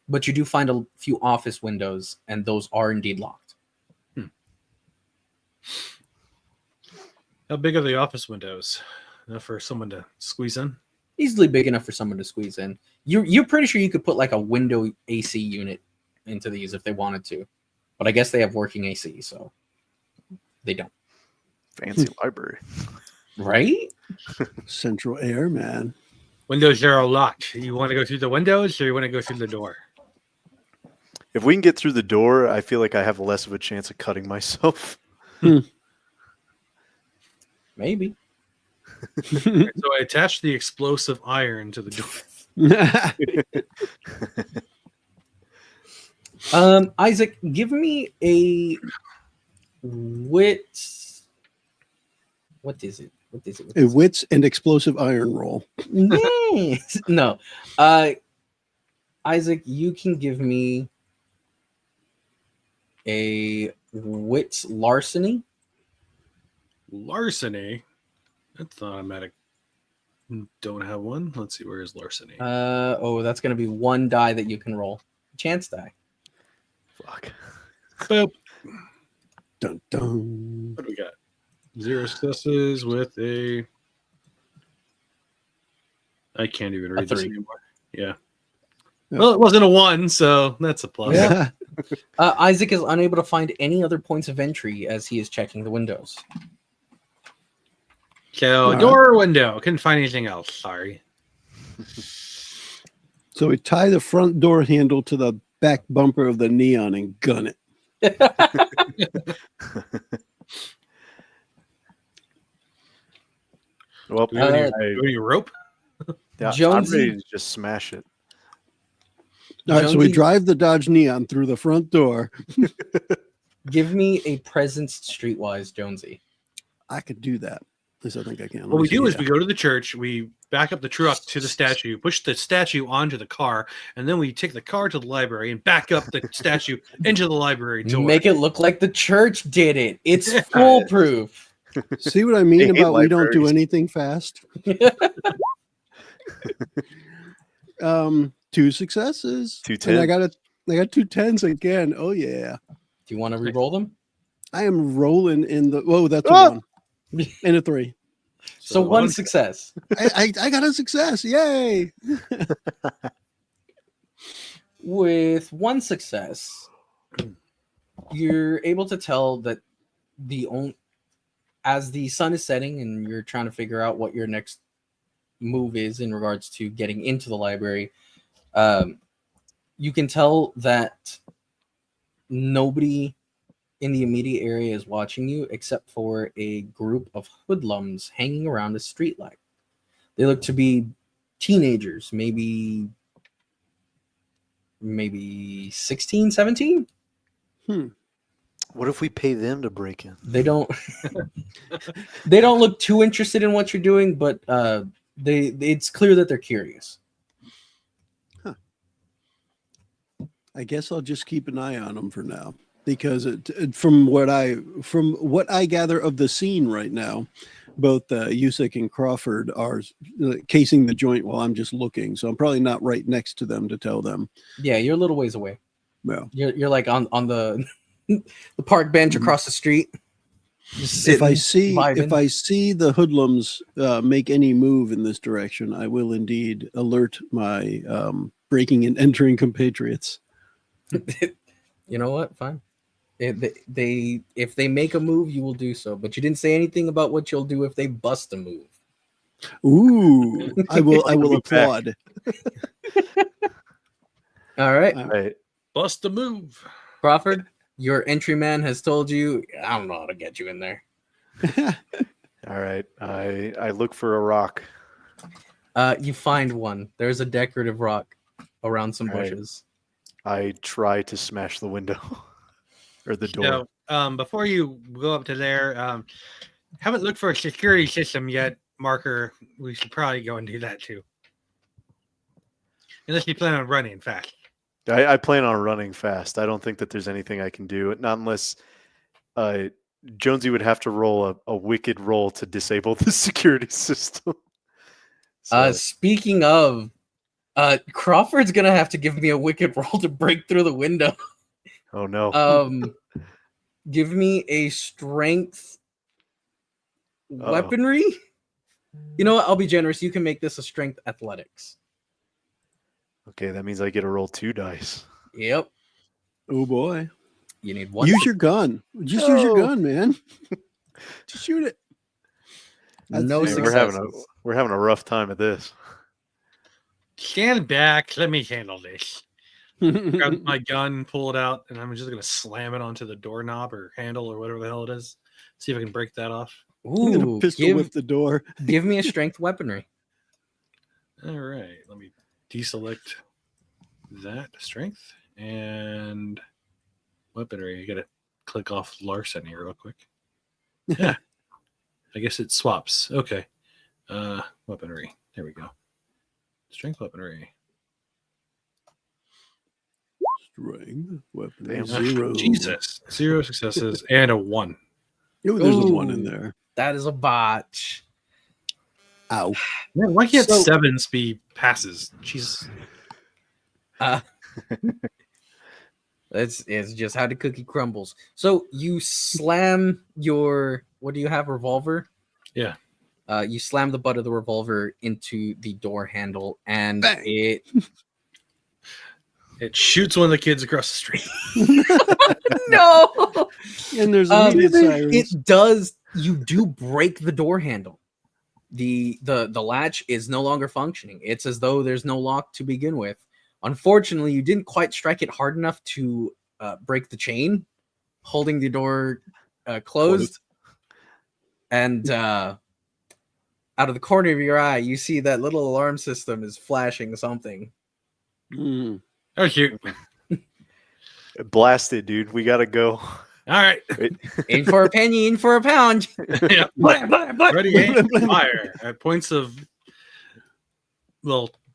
But you do find a few office windows, and those are indeed locked. How big are the office windows? Enough for someone to squeeze in? Easily big enough for someone to squeeze in. You're pretty sure you could put like a window AC unit into these if they wanted to. But I guess they have working AC, so they don't. Fancy library. Right? Central air, man. Windows are all locked. You want to go through the windows or you want to go through the door? If we can get through the door, I feel like I have less of a chance of cutting myself. Maybe. So I attached the explosive iron to the door. Isaac, give me a wit. What is it? A wits and explosive iron roll. Nice. No. Isaac, you can give me a wits larceny. Larceny? That's not automatic. Don't have one. Let's see, where is larceny? That's going to be one die that you can roll. Chance die. Fuck. Boop. Dun, dun. What do we got? 0 successes with a... I can't even read this anymore. Yeah. Well, it wasn't a 1, so that's a plus. Yeah. Isaac is unable to find any other points of entry as he is checking the windows. So, door or window. Couldn't find anything else. Sorry. So we tie the front door handle to the back bumper of the Neon and gun it. Well, Do we have any rope? yeah, I'm Jonesy- ready to just smash it. All right, so we Jonesy- drive the Dodge Neon through the front door. Give me a presence streetwise, Jonesy. I could do that. At least I think I can. What we do is we go to the church, we back up the truck to the statue, push the statue onto the car, and then we take the car to the library and back up the statue into the library door. Make it look like the church did it. It's foolproof. See what I mean hate about we don't do libraries. anything fast? 2 successes. 2 And I 10s. got 2 10s again. Oh yeah. Do you want to re-roll them? I am rolling in the that's a 1 and a 3. So one success. I got a success. Yay. With one success, you're able to tell that as the sun is setting and you're trying to figure out what your next move is in regards to getting into the library, you can tell that nobody in the immediate area is watching you except for a group of hoodlums hanging around a streetlight. They look to be teenagers, maybe 16, 17. What if we pay them to break in? They don't they don't look too interested in what you're doing, but it's clear that they're curious. I guess I'll just keep an eye on them for now, because from what I gather of the scene right now, both Usyk and Crawford are casing the joint while I'm just looking. So I'm probably not right next to them to tell them. Yeah, you're a little ways away. Well, You're like on the the park bench across the street. Just if I vibing. see the hoodlums make any move in this direction, I will indeed alert my breaking and entering compatriots. You know what? Fine. If they make a move, you will do so. But you didn't say anything about what you'll do if they bust a move. Ooh, I will applaud. All right, Right. Bust a move. Crawford, your entry man has told you, I don't know how to get you in there. All right. I look for a rock. You find one. There's a decorative rock around some All right. bushes. I try to smash the window or the door. So, before you go up to there, haven't looked for a security system yet, Marker. We should probably go and do that too. Unless you plan on running fast. I plan on running fast. I don't think that there's anything I can do. Not unless Jonesy would have to roll a wicked roll to disable the security system. So, Speaking of, Crawford's gonna have to give me a wicked roll to break through the window. oh no. Give me a strength Uh-oh. weaponry. You know what? I'll be generous. You can make this a strength athletics. Okay, that means I get to roll 2 dice. Yep. Oh boy. You need one. Use your gun. Just use your No. gun, man. Just shoot it. No That's- Man, successes. we're having a rough time at this. Stand back. Let me handle this. Grab my gun, pull it out, and I'm just gonna slam it onto the doorknob or handle or whatever the hell it is. See if I can break that off. I'm gonna Ooh, pistol whip the door. give me a strength weaponry. All right, let me deselect that strength and weaponry. I gotta click off larceny real quick. Yeah, I guess it swaps. Okay. Weaponry. There we go. Strength weaponry. Strength weapon Damn. 0. Jesus. 0 successes and a 1. Oh, there's a 1 Ooh. in there. That is a botch. Ow. Man, why can't So- 7s be passes? Jesus. It's just how the cookie crumbles. So you slam your, what do you have, revolver? Yeah. You slam the butt of the revolver into the door handle, and Bang. It shoots one of the kids across the street. No. And there's immediate sirens. It does. You do break the door handle. The latch is no longer functioning. It's as though there's no lock to begin with. Unfortunately, you didn't quite strike it hard enough to break the chain, holding the door closed. And out of the corner of your eye, you see that little alarm system is flashing something. Mm. Oh, shoot. Blast it, dude. We gotta go. All right. In for a penny, in for a pound. Yeah. Blah, blah, blah. Ready, aim, fire. At points of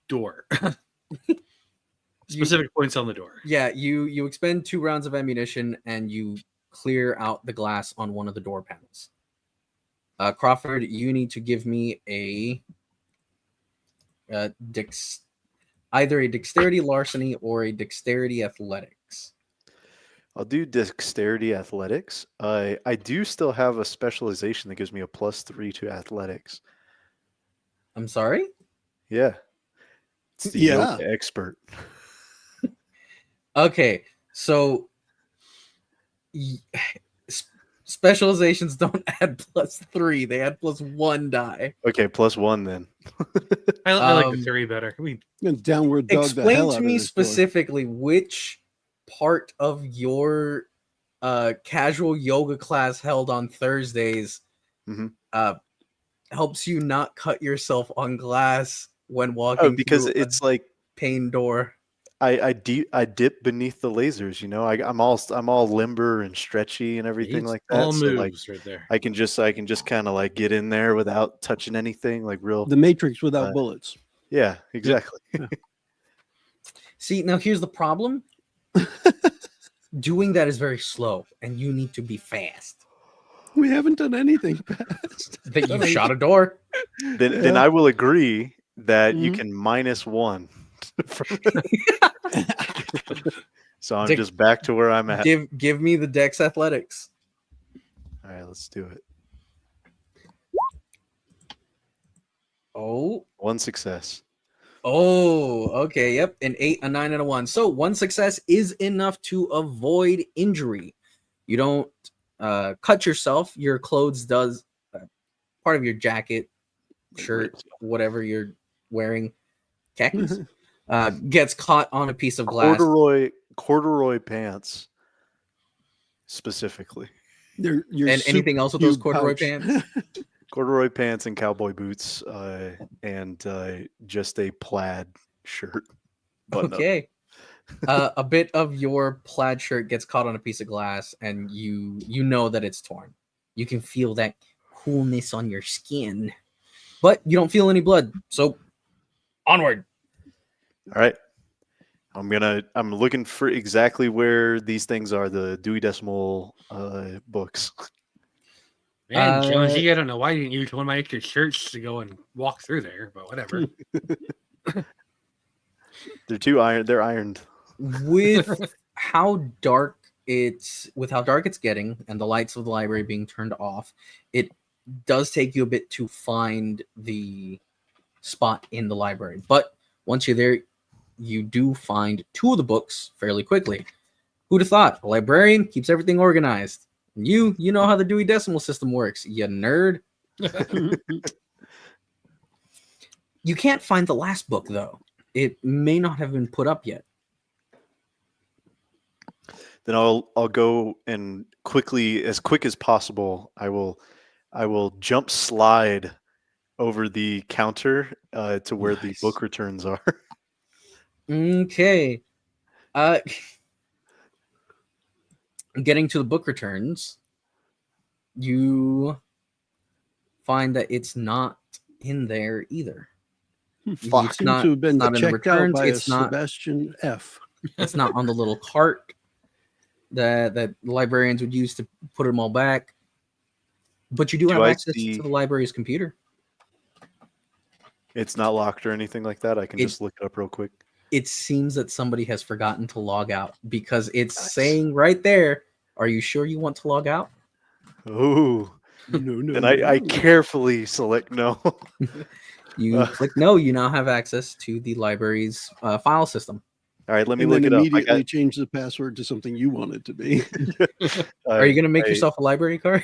door. Specific points on the door. Yeah, you expend 2 rounds of ammunition and you clear out the glass on one of the door panels. Crawford, you need to give me either a dexterity larceny or a dexterity athletics. I'll do dexterity athletics. I do still have a specialization that gives me a +3 to athletics. I'm sorry? Yeah. It's the Yeah. yoga expert. Okay, so specializations don't add +3, they add +1 die. Okay, +1 then. I like the 3 better. Downward dog the Explain hell to out me of this door. specifically which part of your casual yoga class held on Thursdays Mhm. helps you not cut yourself on glass when walking Oh, because through it's a like pane door. I dip beneath the lasers, you know. I'm all limber and stretchy and everything like that. All So moves like right there. I can just kind of like get in there without touching anything, like real. The Matrix without bullets. Yeah, exactly. See, now here's the problem. Doing that is very slow, and you need to be fast. We haven't done anything fast. That you shot a door. Then I will agree that you Mhm. can -1. So I'm Dick- just back to where I'm at. Give me the Dex Athletics. All right, let's do it. Oh, 1 success. okay, yep, an 8, a 9, and a 1. So 1 success is enough to avoid injury. You don't cut yourself. Your clothes does part of your jacket, shirt, whatever you're wearing, khakis, gets caught on a piece of glass. Corduroy pants, specifically. Your And anything else with those soup corduroy pouch. pants? Corduroy pants and cowboy boots, and just a plaid shirt. button-up. Okay. A bit of your plaid shirt gets caught on a piece of glass, and you know that it's torn. You can feel that coolness on your skin, but you don't feel any blood. So onward. All right. I'm looking for exactly where these things are, the Dewey Decimal books. Man, Jonesy, I don't know why you didn't use one of my extra shirts to go and walk through there, but whatever. They're ironed. With how dark it's getting, and the lights of the library being turned off, it does take you a bit to find the spot in the library. But once you're there, you do find 2 of the books fairly quickly. Who'd have thought? A librarian keeps everything organized. And you know how the Dewey Decimal System works, you nerd. You can't find the last book, though. It may not have been put up yet. Then I'll go and as quick as possible, I will jump slide over the counter to where the book returns are. Okay. Getting to the book returns, you find that it's not in there either. Fuck. It's Seems not, to have been it's not in the checked out returns. by a It's not. Sebastian F. It's not on the little cart that librarians would use to put them all back. But you do have I access see- to the library's computer. It's not locked or anything like that. I can just look it up real quick. It seems that somebody has forgotten to log out because it's Nice. saying right there, "Are you sure you want to log out?" Ooh. No. And I carefully select no. You click no. You now have access to the library's file system. All right, let me And look then it up. immediately change the password to something you want it to be. Are you going to make yourself a library card?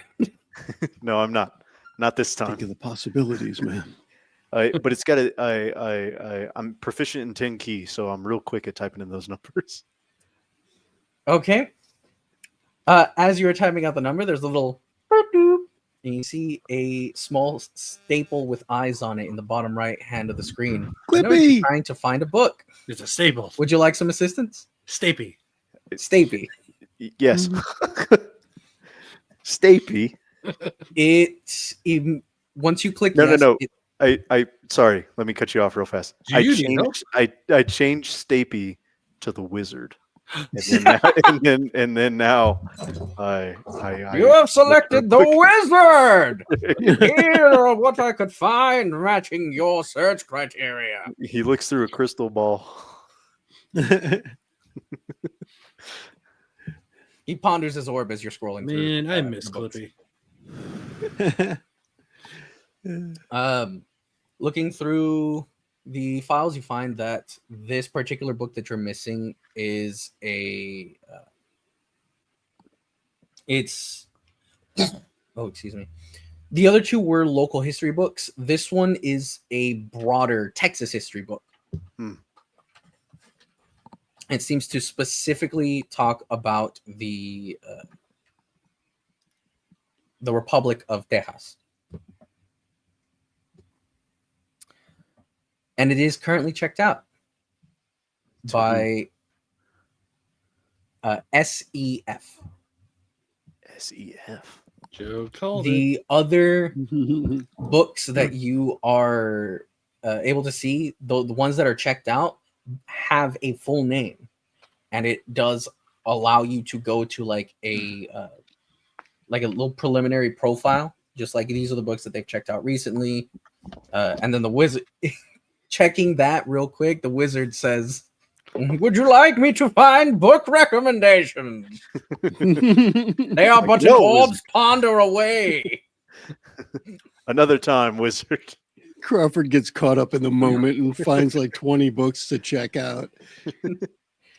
No, I'm not. Not this time. Think of the possibilities, man. But it's got I'm proficient in 10 key, so I'm real quick at typing in those numbers. Okay. As you're typing out the number, there's a little boop, and you see a small staple with eyes on it in the bottom right hand of the screen. I know Quippy! you're trying to find a book. It's a staple. Would you like some assistance? Stapy. Stapy. Yes. Stapy. Once you click No, yes, no. I sorry, let me cut you off real fast. Do you need help? I changed Stapy to the wizard. And then now I you have selected the wizard. Here are what I could find matching your search criteria. He looks through a crystal ball. He ponders his orb as you're scrolling through. Man, I miss the books. Clippy. Looking through the files, you find that this particular book that you're missing is excuse me. The other two were local history books. This one is a broader Texas history book. It seems to specifically talk about the Republic of Texas. And it is currently checked out by SEF. SEF. Joe called The other books that you are able to see, the ones that are checked out, have a full name, and it does allow you to go to like a little preliminary profile, just like these are the books that they've checked out recently, and then the wizard. Checking that real quick, the wizard says, "Would you like me to find book recommendations? They are but an orb's ponder away." Another time, wizard. Crawford gets caught up in the moment and finds like 20 books to check out.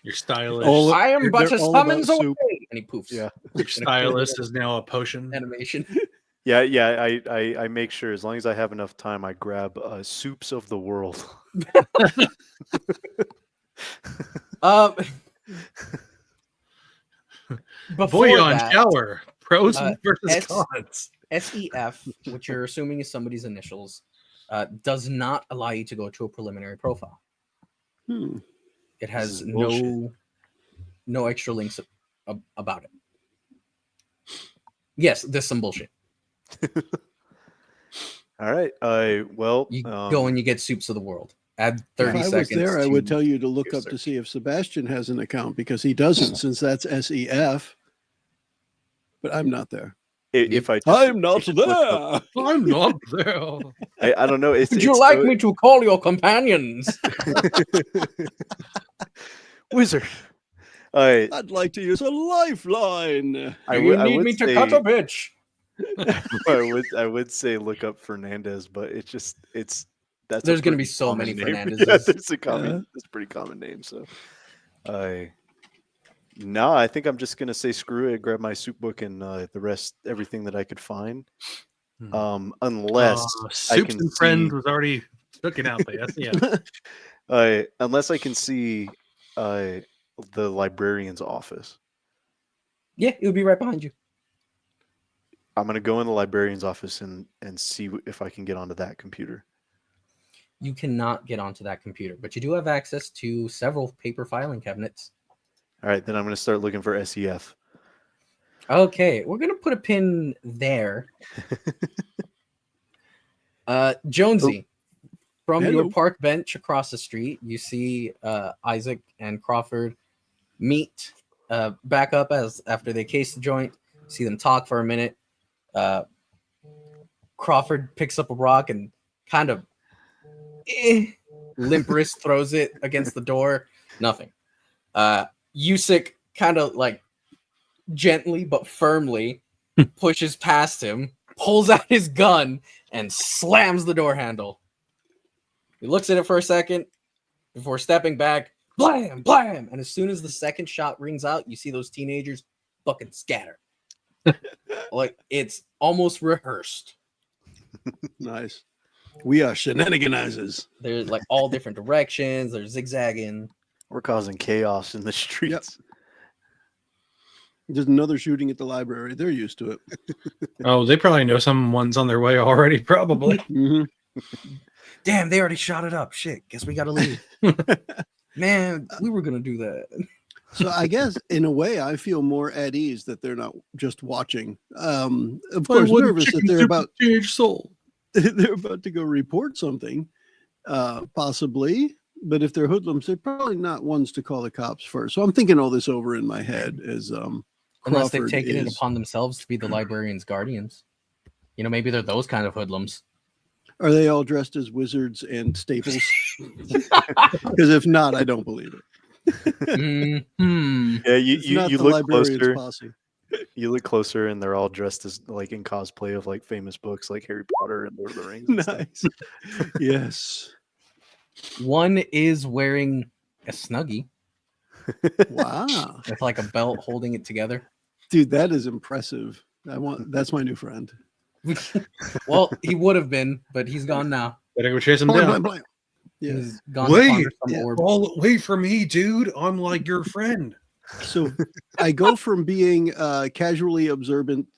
Your stylist. I am but they're a all summons about away. soup. And he poofs. Yeah. Your stylist is now a potion. Animation. Yeah. I make sure as long as I have enough time, I grab soups of the world. Bouillon that, shower. Pros versus S- cons. SEF, which you're assuming is somebody's initials, does not allow you to go to a preliminary profile. It has no extra links about it. Yes, there's some bullshit. All right. You go and you get soups of the world. Add 30 if I seconds. was there, I would tell you to look your up to search. see if Sebastian has an account because he doesn't, since that's SEF. But I'm not there. If I'm not there. I'm not there. I don't know. Would you like me to call your companions? Wizard? I'd like to use a lifeline. You need me to cut a bitch. I would say look up Fernandez, but that's there's going to be so many Fernandezes. Yeah, that's a pretty common name. So, no, I think I'm just gonna say screw it. Grab my soup book and the rest, everything that I could find. Unless I can and Friends was already looking out there. Yeah. Unless I can see the librarian's office. Yeah, it would be right behind you. I'm gonna go in the librarian's office and see if I can get onto that computer. You cannot get onto that computer, but you do have access to several paper filing cabinets. All right, then I'm gonna start looking for SEF. Okay, we're gonna put a pin there. Jonesy, from Hello. your park bench across the street, you see Isaac and Crawford meet back up as after they case the joint. See them talk for a minute. Crawford picks up a rock and kind of limp wrist throws it against the door. Nothing. Usyk kind of like gently but firmly pushes past him, pulls out his gun, and slams the door handle. He looks at it for a second before stepping back. Blam, blam. And as soon as the second shot rings out, you see those teenagers fucking scatter. Like it's almost rehearsed. Nice. We are shenaniganizers. They're like all different directions. They're zigzagging. We're causing chaos in the streets. There's another shooting at the library. They're used to it. Oh, they probably know someone's on their way already, probably. Mm-hmm. Damn, they already shot it up. Shit, guess we gotta leave. Man, we were gonna do that. So I guess in a way I feel more at ease that they're not just watching. Of course, nervous that they're about soul. they're about to go report something, possibly. But if they're hoodlums, they're probably not ones to call the cops first. So I'm thinking all this over in my head as unless they've taken it upon themselves to be the librarian's guardians. You know, maybe they're those kind of hoodlums. Are they all dressed as wizards and staples? Because if not, I don't believe it. Mm-hmm. Yeah, you the look librarian's closer. posse. You look closer, and they're all dressed as like in cosplay of like famous books, like Harry Potter and Lord of the Rings. And stuff. Nice. Yes. One is wearing a Snuggie Wow. with like a belt holding it together. Dude, that is impressive. That's my new friend. Well, he would have been, but he's gone now. Better go chase him Blam, down. blam, blam. Yeah. He's gone to Wait, ponder some yeah. orb. Wait for me, dude. I'm like your friend. So I go from being casually observant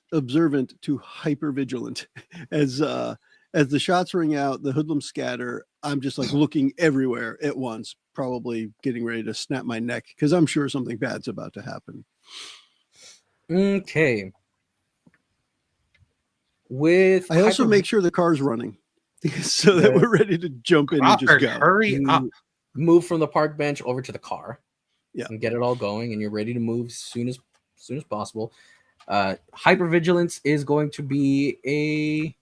to hyper vigilant. As the shots ring out, the hoodlums scatter. I'm just like looking everywhere at once, probably getting ready to snap my neck because I'm sure something bad's about to happen. Okay. I also make sure the car's running so that we're ready to jump in and just go. Hurry up. Move from the park bench over to the car. Yeah. And get it all going, and you're ready to move as soon as possible. Hypervigilance is going to be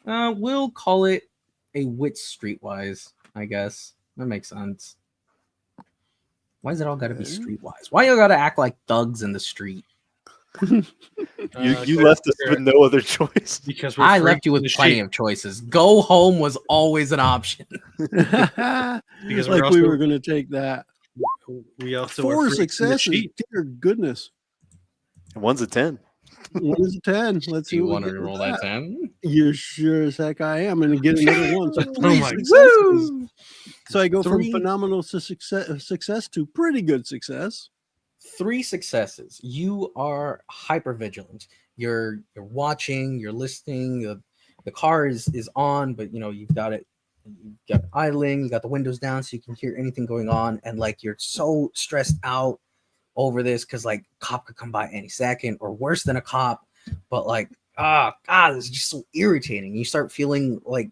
we'll call it a wits streetwise, I guess. That makes sense. Why is it all got to be streetwise? Why you got to act like thugs in the street? You left us with no other choice. Because I left you with plenty of choices. Go home was always an option. Because like we were going to take that. We also 4 successes. Dear goodness. And one's a 10. One is a 10. Let's see. You want to roll that 10? You sure as heck I am. I'm going to get another one. So 3 my successes. So I go 3 from phenomenal success to pretty good success. 3 successes. You are hyper vigilant. You're watching. You're listening. The car is on, but you know you've got it. You got it idling. You got the windows down so you can hear anything going on. And like you're so stressed out over this because like cop could come by any second, or worse than a cop. But like this is just so irritating. You start feeling like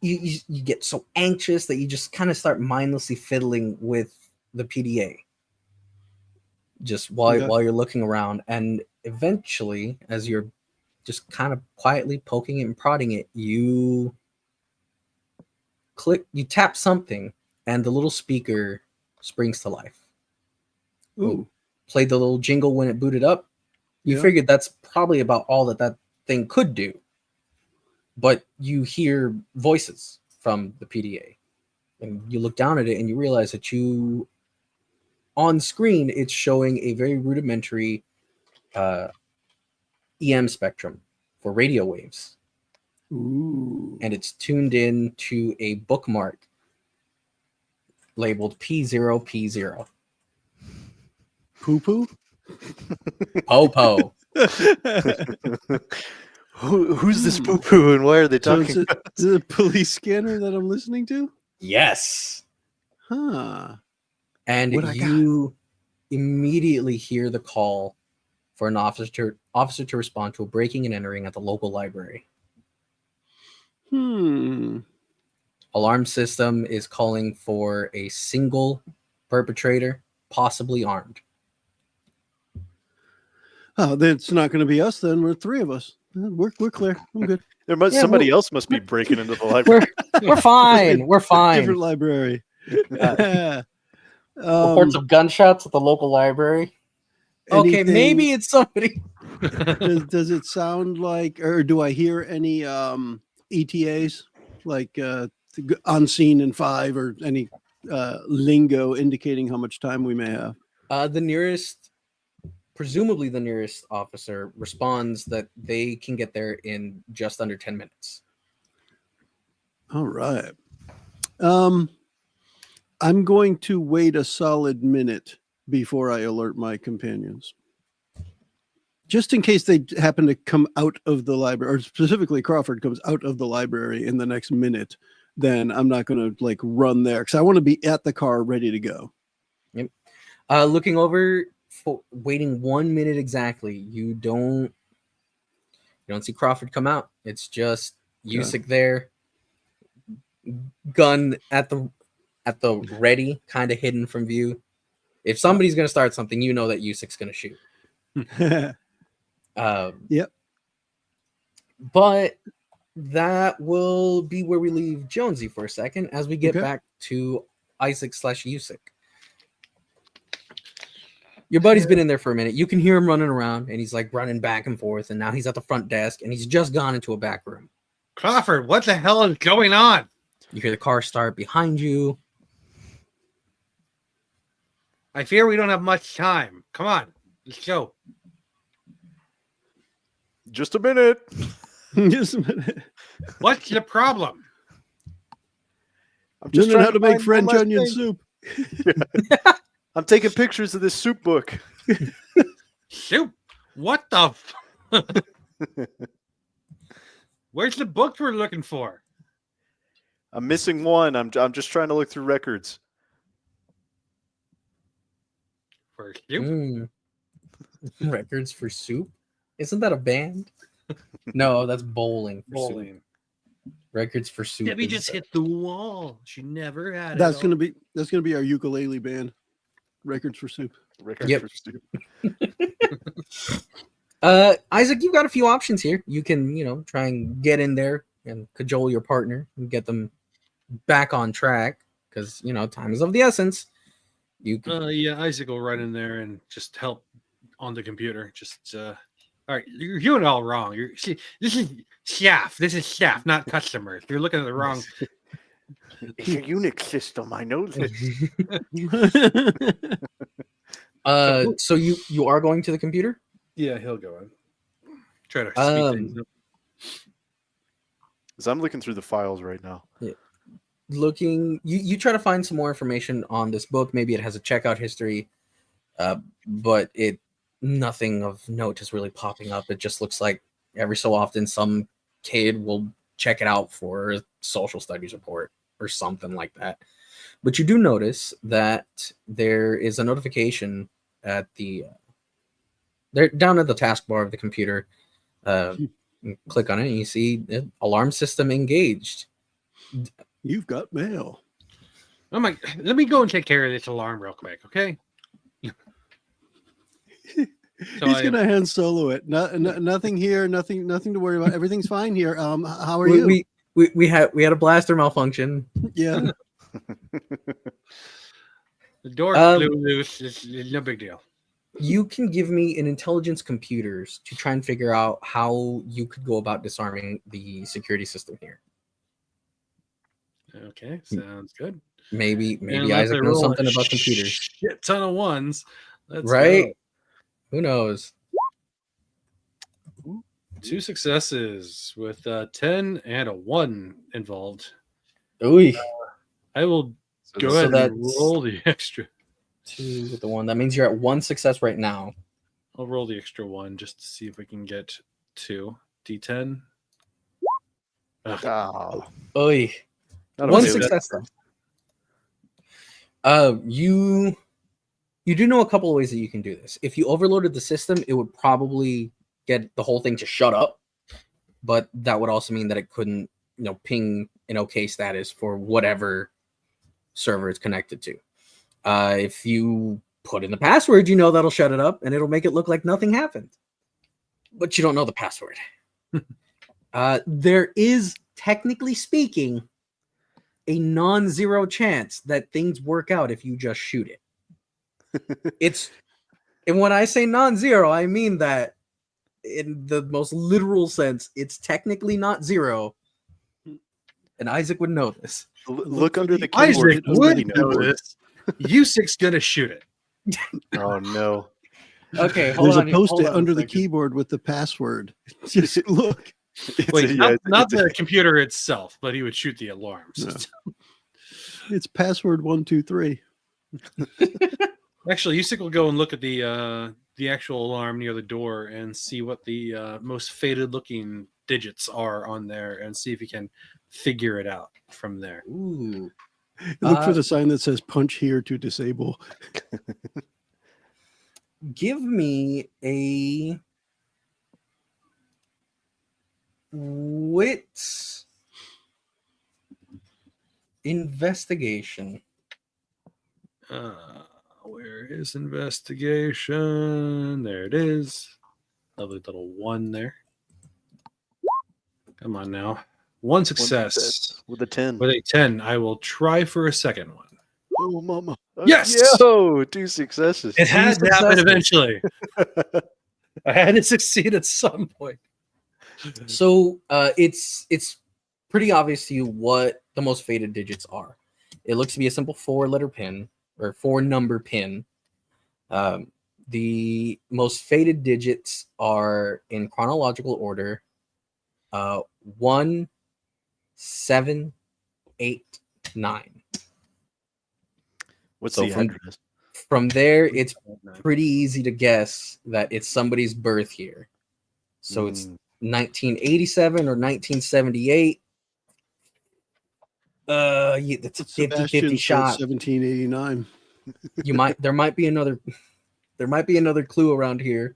you get so anxious that you just kind of start mindlessly fiddling with the PDA just while you're looking around. And eventually, as you're just kind of quietly poking it and prodding it, you tap something and the little speaker springs to life. Ooh. Played the little jingle when it booted up. You figured that's probably about all that thing could do. But you hear voices from the PDA. And you look down at it and you realize that on screen, it's showing a very rudimentary EM spectrum for radio waves. Ooh. And it's tuned in to a bookmark labeled P0P0. Poo-poo? Popo. Who's this poo-poo and why are they talking? So is it a police scanner that I'm listening to? Yes. Huh. And you immediately hear the call for an officer to respond to a breaking and entering at the local library. Alarm system is calling for a single perpetrator, possibly armed. Oh, that's not going to be us then. We're 3 of us. We're clear. I'm good. Somebody else must be breaking into the library. We're fine. We're fine. Different library. Reports of gunshots at the local library. Okay, maybe it's somebody. does it sound like, or do I hear any ETAs like unseen in 5 or any lingo indicating how much time we may have? Presumably the nearest officer responds that they can get there in just under 10 minutes. All right. I'm going to wait a solid minute before I alert my companions. Just in case they happen to come out of the library, or specifically Crawford comes out of the library in the next minute, then I'm not going to like run there because I want to be at the car ready to go. Yep. Looking over, waiting 1 minute exactly. You don't see Crawford come out. It's just Usyk there, gun at the ready, kind of hidden from view. If somebody's going to start something, you know that Usyk's going to shoot. Yep. But that will be where we leave Jonesy for a second as we get back to Isaac/Usyk. Your buddy's been in there for a minute. You can hear him running around, and he's like running back and forth, and now he's at the front desk, and he's just gone into a back room. Crawford, what the hell is going on? You hear the car start behind you. I fear we don't have much time. Come on, let's go. Just a minute. Just a minute. What's the problem? I'm just learning how to find make French one last onion thing. soup. I'm taking pictures of this soup book. Soup? What the? Where's the book we're looking for? I'm missing one. I'm just trying to look through records. For soup? Records for soup? Isn't that a band? No, that's bowling. Bowling. Records for soup. Debbie just hit the wall. She never had That's gonna be our ukulele band. Records for soup. Records for soup. Isaac, you've got a few options here. You can, try and get in there and cajole your partner and get them back on track because time is of the essence. You can... Isaac will run in there and just help on the computer. All right, you're doing it all wrong. This is staff. This is staff, not customers. You're looking at the wrong. It's a Unix system. I know this. So you are going to the computer? Yeah, he'll go in. Try to speed things up. Because I'm looking through the files right now. Yeah. You try to find some more information on this book. Maybe it has a checkout history, but nothing of note is really popping up. It just looks like every so often some kid will check it out for a social studies report or something like that. But you do notice that there is a notification at they're down at the taskbar of the computer. Click on it and you see alarm system engaged. You've got mail. Oh my! Let me go and take care of this alarm real quick, okay? He's gonna hand solo it. Nothing here. Nothing to worry about. Everything's fine here. How are you? We had a blaster malfunction. Yeah. The door blew loose. It's no big deal. You can give me an intelligence computers to try and figure out how you could go about disarming the security system here. Okay, sounds good. Maybe Isaac knows something about computers. Shit ton of ones. Let's right? Go. Who knows? 2 successes with 10 and a 1 involved. Ooh. I will go ahead and roll the extra 2 with the 1. That means you're at 1 success right now. I'll roll the extra 1 just to see if we can get 2 D10. Oh. Oy. 1 success though. You do know a couple of ways that you can do this. If you overloaded the system, it would probably get the whole thing to shut up, but that would also mean that it couldn't ping an OK status for whatever server it's connected to. If you put in the password, that'll shut it up and it'll make it look like nothing happened. But you don't know the password. There is, technically speaking, a non-zero chance that things work out if you just shoot it. And when I say non-zero, I mean that in the most literal sense. It's technically not zero. And Isaac would know this. Look under the keyboard. Isaac would know this. Usik's gonna shoot it. Oh no. Okay, hold There's on. a post-it under the second. keyboard with the password. Just look. Wait, not the computer itself, but he would shoot the alarms. No. It's password 123. Actually, Usik will go and look at the actual alarm near the door and see what the most faded looking digits are on there, and see if he can figure it out from there. Ooh. Look for the sign that says "punch here to disable." Give me a wits investigation. Where is investigation? There it is. Lovely little one there. Come on now. One success. With a 10. With a 10, I will try for a second one. Oh, mama. Yes! Yo, 2 successes. It had to happen eventually. I had to succeed at some point. So it's pretty obvious to you what the most faded digits are. It looks to be a simple 4-letter pin or 4-number pin. The most faded digits are in chronological order: 1, 7, 8, 9. What's So the address? From there, it's pretty easy to guess that it's somebody's birth year. So it's 1987 or 1978. That's a 50-50 shot. 1789. There might be another clue around here,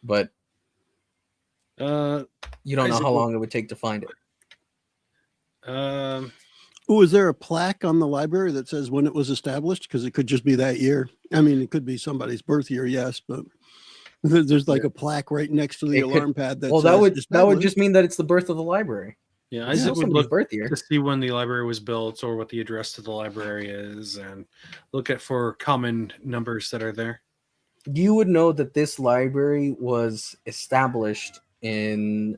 but you don't know how long it would take to find it. Oh, is there a plaque on the library that says when it was established? Because it could just be that year. I mean, it could be somebody's birth year, yes, but there's like a plaque right next to the alarm pad. That would just mean that it's the birth of the library. Yeah, Isaac would somebody's look birth year to see when the library was built or what the address to the library is, and look at for common numbers that are there. You would know that this library was established in.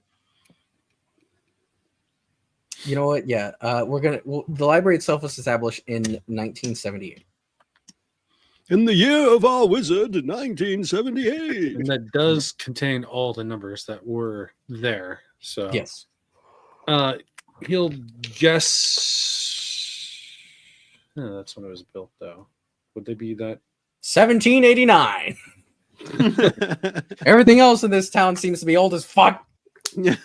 You know what? Yeah, the library itself was established in 1978. In the year of our wizard, 1978. And that does contain all the numbers that were there. So yes. He'll guess. That's when it was built, though. Would they be that? 1789. Everything else in this town seems to be old as fuck. Yeah.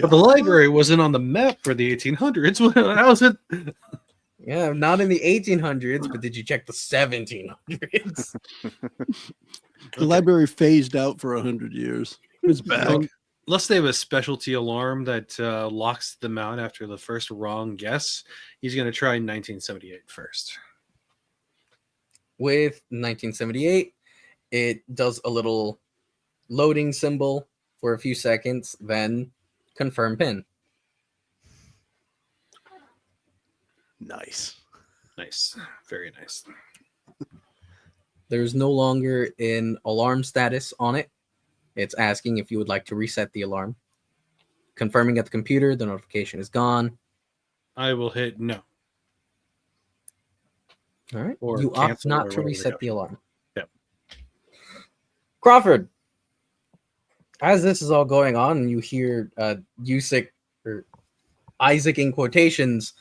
But the library wasn't on the map for the 1800s. How is it? Yeah, not in the 1800s, but did you check the 1700s? The library phased out for 100 years. It's back. Unless they have a specialty alarm that locks them out after the first wrong guess, he's going to try 1978 first. With 1978, it does a little loading symbol for a few seconds, then confirm pin. Nice. Very nice. There's no longer an alarm status on it. It's asking if you would like to reset the alarm. Confirming at the computer, the notification is gone. I will hit no. All right. Or You opt cancel not or to whatever reset we the go. alarm. Yep. Crawford, as this is all going on, and you hear Usik or Isaac in quotations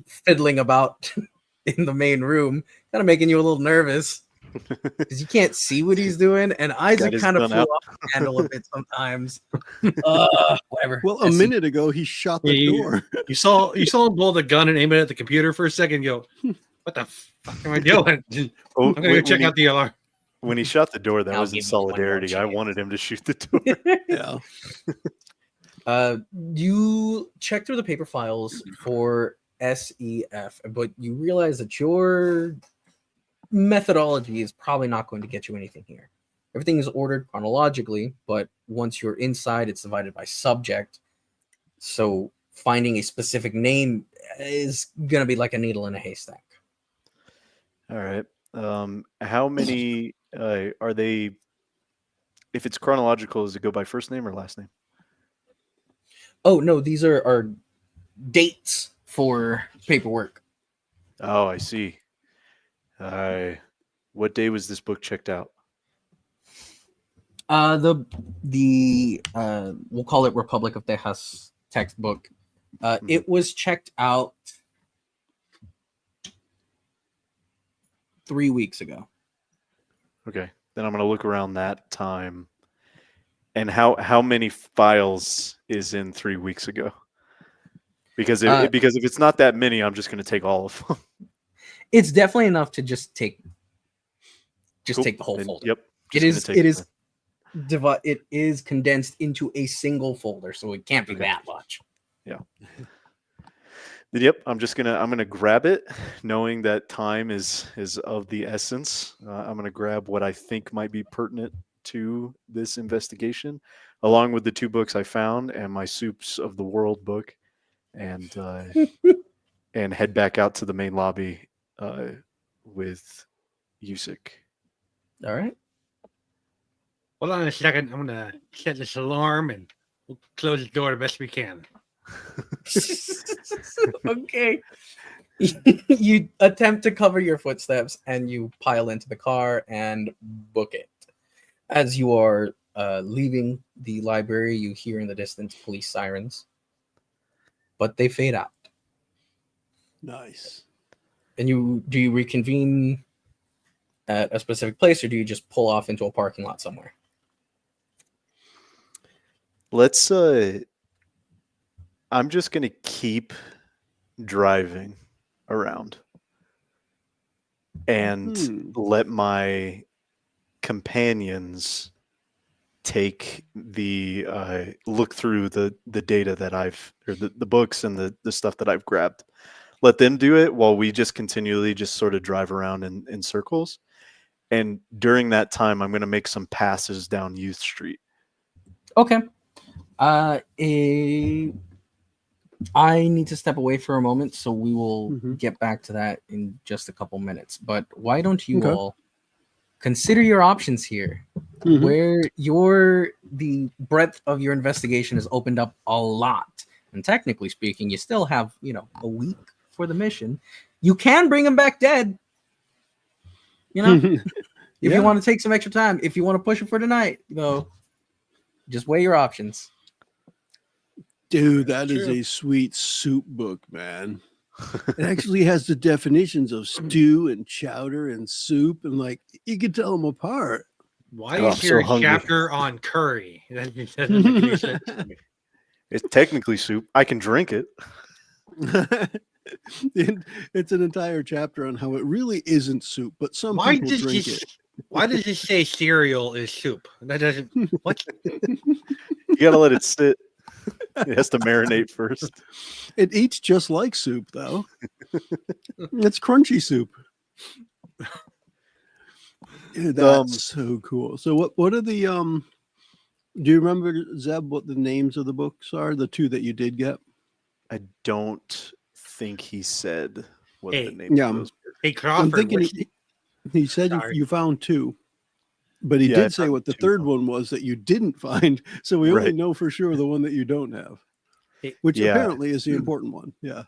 fiddling about in the main room, kind of making you a little nervous because you can't see what he's doing, and Isaac kind of flew off the handle a bit sometimes. Whatever. Well, a minute ago he shot the door. You saw him pull the gun and aim it at the computer for a second. And go, what the fuck am I doing? I'm gonna go check out the alarm. When he shot the door, that I'll was in give you one more solidarity. I chance. wanted him to shoot the door. Yeah. You check through the paper files for SEF, but you realize that your methodology is probably not going to get you anything here. Everything is ordered chronologically, but once you're inside, it's divided by subject. So finding a specific name is going to be like a needle in a haystack. All right. How many are they? If it's chronological, does it go by first name or last name? Oh, no, these are dates for paperwork. Oh, I see. What day was this book checked out? The we'll call it Republic of Texas textbook. It was checked out 3 weeks ago. Okay, then I'm gonna look around that time. And how many files is in 3 weeks ago? Because if it's not that many, I'm just gonna take all of them. It's definitely enough to just take Cool. take the whole Then, folder. Yep. It is condensed into a single folder, so it can't be that much. Yeah. Yep. I'm gonna grab it, knowing that time is of the essence. I'm gonna grab what I think might be pertinent to this investigation, along with the 2 books I found and my Soups of the World book, and and head back out to the main lobby with Usyk. All right. Hold on a second. I'm gonna set this alarm and we'll close the door the best we can. Okay. You attempt to cover your footsteps and you pile into the car and book it. As you are leaving the library, you hear in the distance police sirens, but they fade out. Nice. And do you reconvene at a specific place, or do you just pull off into a parking lot somewhere? Let's I'm just gonna keep driving around and let my companions take the look through the data that the books and the stuff that I've grabbed. Let them do it while we just continually just sort of drive around in circles. And during that time, I'm going to make some passes down Youth Street. Okay. I need to step away for a moment, so we will get back to that in just a couple minutes. But why don't you all consider your options here, where the breadth of your investigation has opened up a lot, and technically speaking, you still have a week for the mission. You can bring him back dead. If you want to take some extra time, if you want to push it for tonight, just weigh your options. Dude, that is a sweet soup book, man. It actually has the definitions of stew and chowder and soup, and you can tell them apart. Why is there a chapter on curry? That doesn't make any sense to me. It's technically soup. I can drink it. It's an entire chapter on how it really isn't soup, but some people drink it. Why does it say cereal is soup? That doesn't. What? You gotta let it sit. It has to marinate first. It eats just like soup, though. It's crunchy soup. Dude, that's so cool. So what are the do you remember, Zeb, what the names of the books are? The 2 that you did get? I don't think he said what the names of those were. Hey, Crawford. I'm thinking he said you found 2. But he did say what the third one was that you didn't find. So we only know for sure the one that you don't have, which apparently is the important one. Yeah.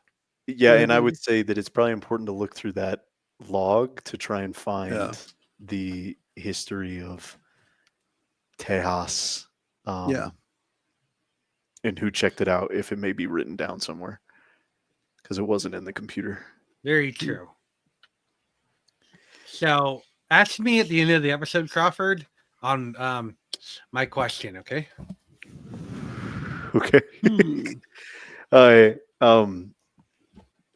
Yeah. And I would say that it's probably important to look through that log to try and find the history of Tejas. And who checked it out, if it may be written down somewhere, because it wasn't in the computer. Very true. So ask me at the end of the episode, Crawford, on my question, okay? Okay.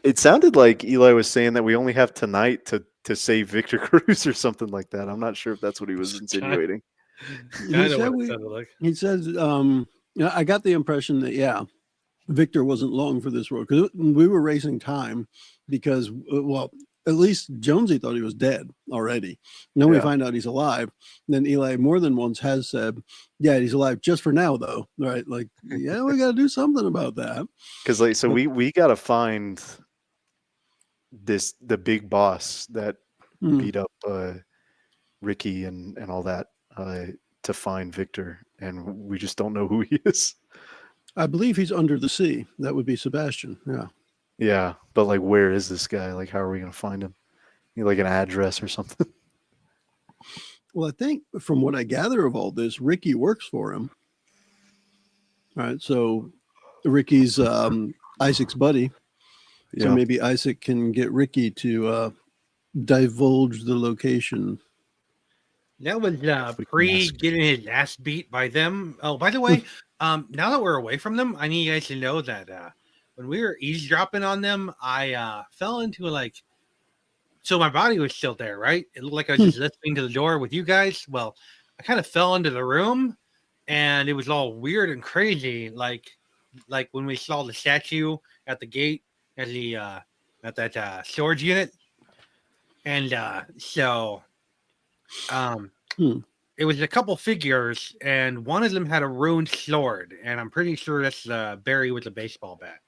It sounded like Eli was saying that we only have tonight to save Victor Cruz or something like that. I'm not sure if that's what he was insinuating. He says Yeah, I got the impression that Victor wasn't long for this world because we were racing time because at least Jonesy thought he was dead already. And then we find out he's alive. And then Eli more than once has said, "Yeah, he's alive just for now, though." Right? Like, yeah, we got to do something about that. Because we got to find the big boss that beat up Ricky and all that to find Victor, and we just don't know who he is. I believe he's under the sea. That would be Sebatian. Yeah. Yeah, but like, where is this guy? Like, how are we gonna find him? Need like an address or something? Well, I think from what I gather of all this, Ricky works for him. All right, so Ricky's Isaac's buddy. So maybe Isaac can get Ricky to divulge the location. That was pre getting his ass beat by them. Oh, by the way, now that we're away from them, I need you guys to know that when we were eavesdropping on them, I fell into so my body was still there, right? It looked like I was just listening to the door with you guys. Well, I kind of fell into the room, and it was all weird and crazy, like when we saw the statue at the gate at the at that storage unit, and it was a couple figures, and one of them had a ruined sword, and I'm pretty sure that's Barry with a baseball bat.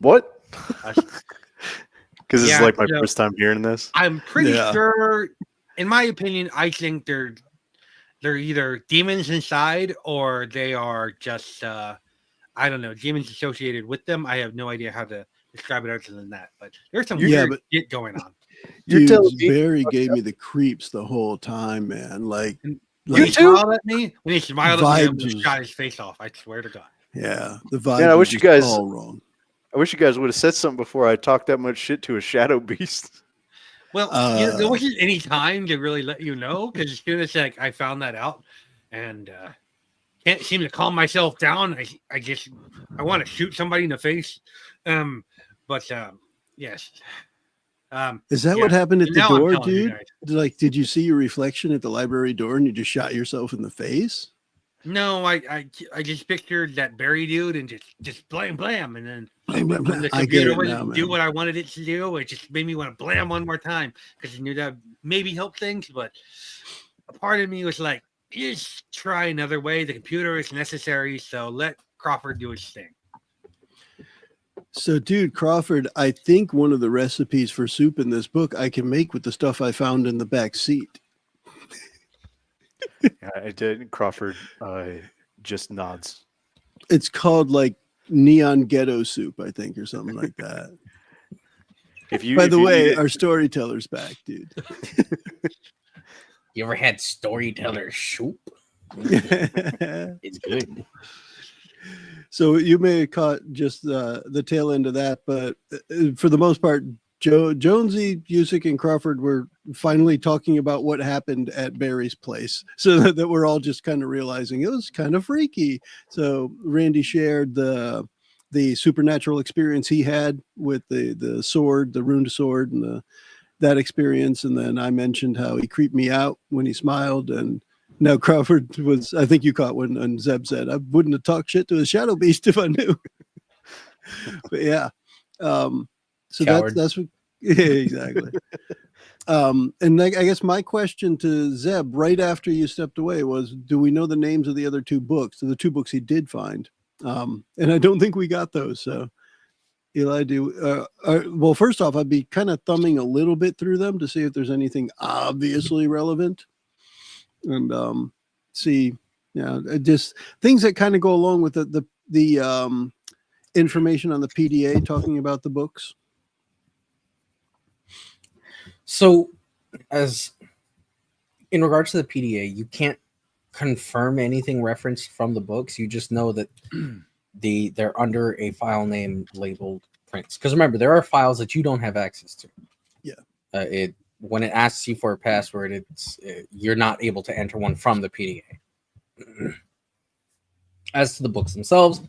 What? Because this is like my first time hearing this. I'm pretty sure, in my opinion, I think they're either demons inside or they are just I don't know, demons associated with them. I have no idea how to describe it other than that, but there's some weird shit going on. Dude, Barry gave me the creeps the whole time, man. Like you smiled at me when he smiled at me and shot his face off. I swear to God. Yeah, the vibe. Yeah, I wish you guys all wrong. I wish you guys would have said something before I talked that much shit to a shadow beast. Well, there wasn't any time to really let you know because as soon as I found that out, and can't seem to calm myself down. I want to shoot somebody in the face. Yes. Is that what happened at the door, dude? Like, did you see your reflection at the library door and you just shot yourself in the face? No, I just pictured that Barry dude and just blam, and then when the computer wouldn't do what I wanted it to do, it just made me want to blam one more time because I knew that maybe help things. But a part of me was like, just try another way. The computer is necessary, so let Crawford do his thing. So, dude, Crawford, I think one of the recipes for soup in this book I can make with the stuff I found in the back seat. Yeah, I did. Crawford just nods. It's called like neon ghetto soup, I think, or something like that. By the way, our storyteller's back, dude. You ever had storyteller soup? It's good. So you may have caught just the tail end of that, but for the most part, Jonesy, Usyk, and Crawford were finally talking about what happened at Barry's place, so that we're all just kind of realizing it was kind of freaky. So Randy shared the supernatural experience he had with the sword, the ruined sword, and that experience, and then I mentioned how he creeped me out when he smiled, and now Crawford was, I think you caught when and Zeb said, I wouldn't have talked shit to a shadow beast if I knew. But yeah. So that's what, yeah, exactly. And I guess my question to Zeb right after you stepped away was, do we know the names of the other two books? The two books he did find. And I don't think we got those. So Eli, well, first off, I'd be kind of thumbing a little bit through them to see if there's anything obviously relevant. And see, just things that kind of go along with the information on the PDA talking about the books. So, as in regards to the PDA, you can't confirm anything referenced from the books. You just know that they're under a file name labeled prints. Because remember, there are files that you don't have access to. Yeah. When it asks you for a password, you're not able to enter one from the PDA. As to the books themselves,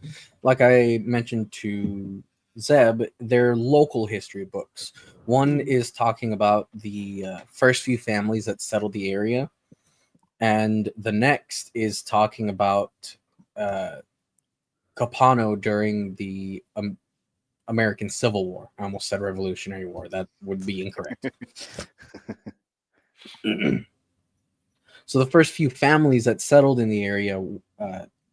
like I mentioned to Zeb, they're local history books. One is talking about the first few families that settled the area, and the next is talking about Copano during the American Civil War. I almost said Revolutionary War. That would be incorrect. So the first few families that settled in the area,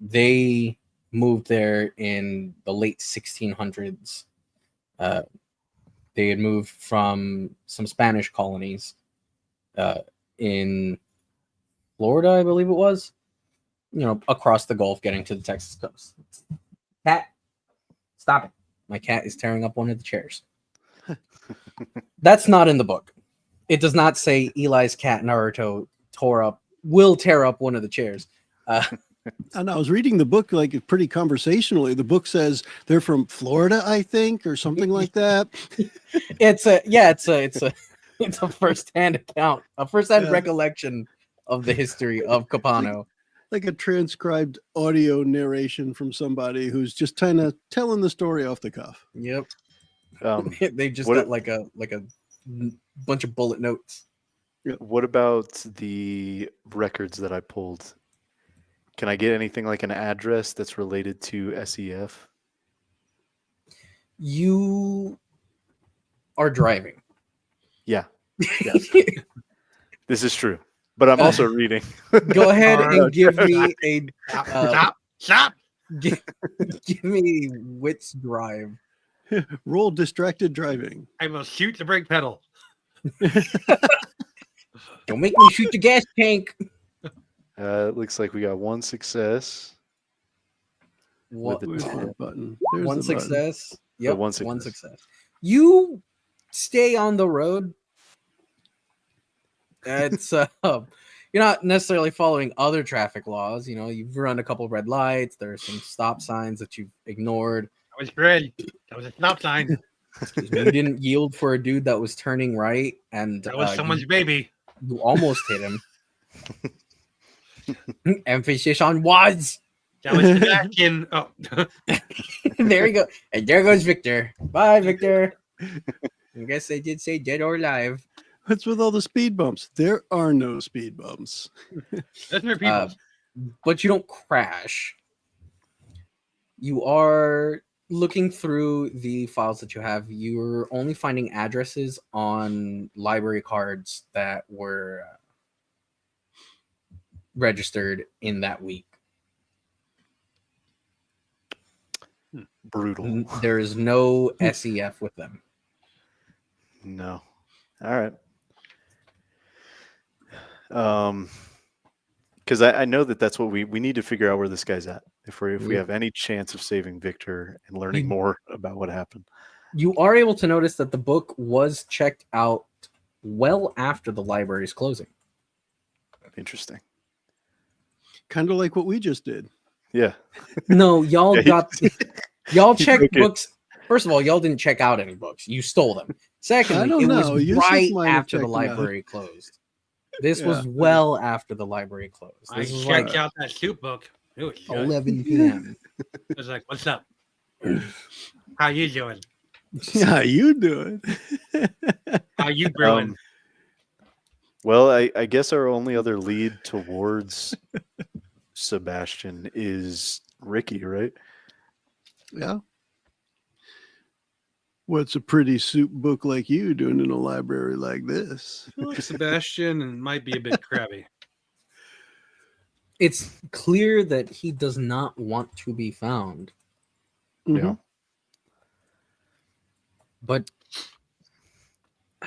they moved there in the late 1600s. They had moved from some Spanish colonies in Florida, I believe it was, across the Gulf, getting to the Texas coast. Cat, stop it. My cat is tearing up one of the chairs. That's not in the book. It does not say Eli's cat Naruto will tear up one of the chairs. And I was reading the book like pretty conversationally. The book says they're from Florida, I think, or something like that. It's a first-hand account, a first-hand recollection of the history of Copano. Like a transcribed audio narration from somebody who's just kind of telling the story off the cuff. Yep. They just got like a bunch of bullet notes. What about the records that I pulled? Can I get anything like an address that's related to SEF? You are driving. Yeah. Yes. This is true. But I'm also reading. Go ahead and give me a stop. Give me Wits drive. Roll distracted driving. I will shoot the brake pedal. Don't make me shoot the gas tank. It looks like we got one success. What? Where's the button? One There's the success. button. Yep, One one success. success. You stay on the road. It's you're not necessarily following other traffic laws. You've run a couple red lights. There are some stop signs that you've ignored. That was red. That was a stop sign. Excuse me. You didn't yield for a dude that was turning right, and That was someone's baby. You almost hit him. Emphasis on was. That was Sebatian. Oh. There you go. And there goes Victor. Bye, Victor. I guess they did say dead or alive. What's with all the speed bumps? There are no speed bumps. That's mere people. But you don't crash. You are looking through the files that you have. You're only finding addresses on library cards that were registered in that week. Brutal. There is no SEF with them. No. All right. Because I know that's what we need to figure out where this guy's at if we have any chance of saving Victor and learning more about what happened. You are able to notice that the book was checked out well after the library's closing. Interesting. Kind of like what we just did. Yeah. No, y'all y'all checked books. First of all, y'all didn't check out any books. You stole them. Secondly, it was right after the library closed. This was well after the library closed. This I checked out that soup book. It was 11 p.m. I was like, "What's up? How you doing? How you doing? How you brewing?" Well, I guess our only other lead towards Sebatian is Ricky, right? Yeah. What's a pretty soup book like you doing in a library like this? I feel like Sebatian might be a bit crabby. It's clear that he does not want to be found. Mm-hmm. Yeah. But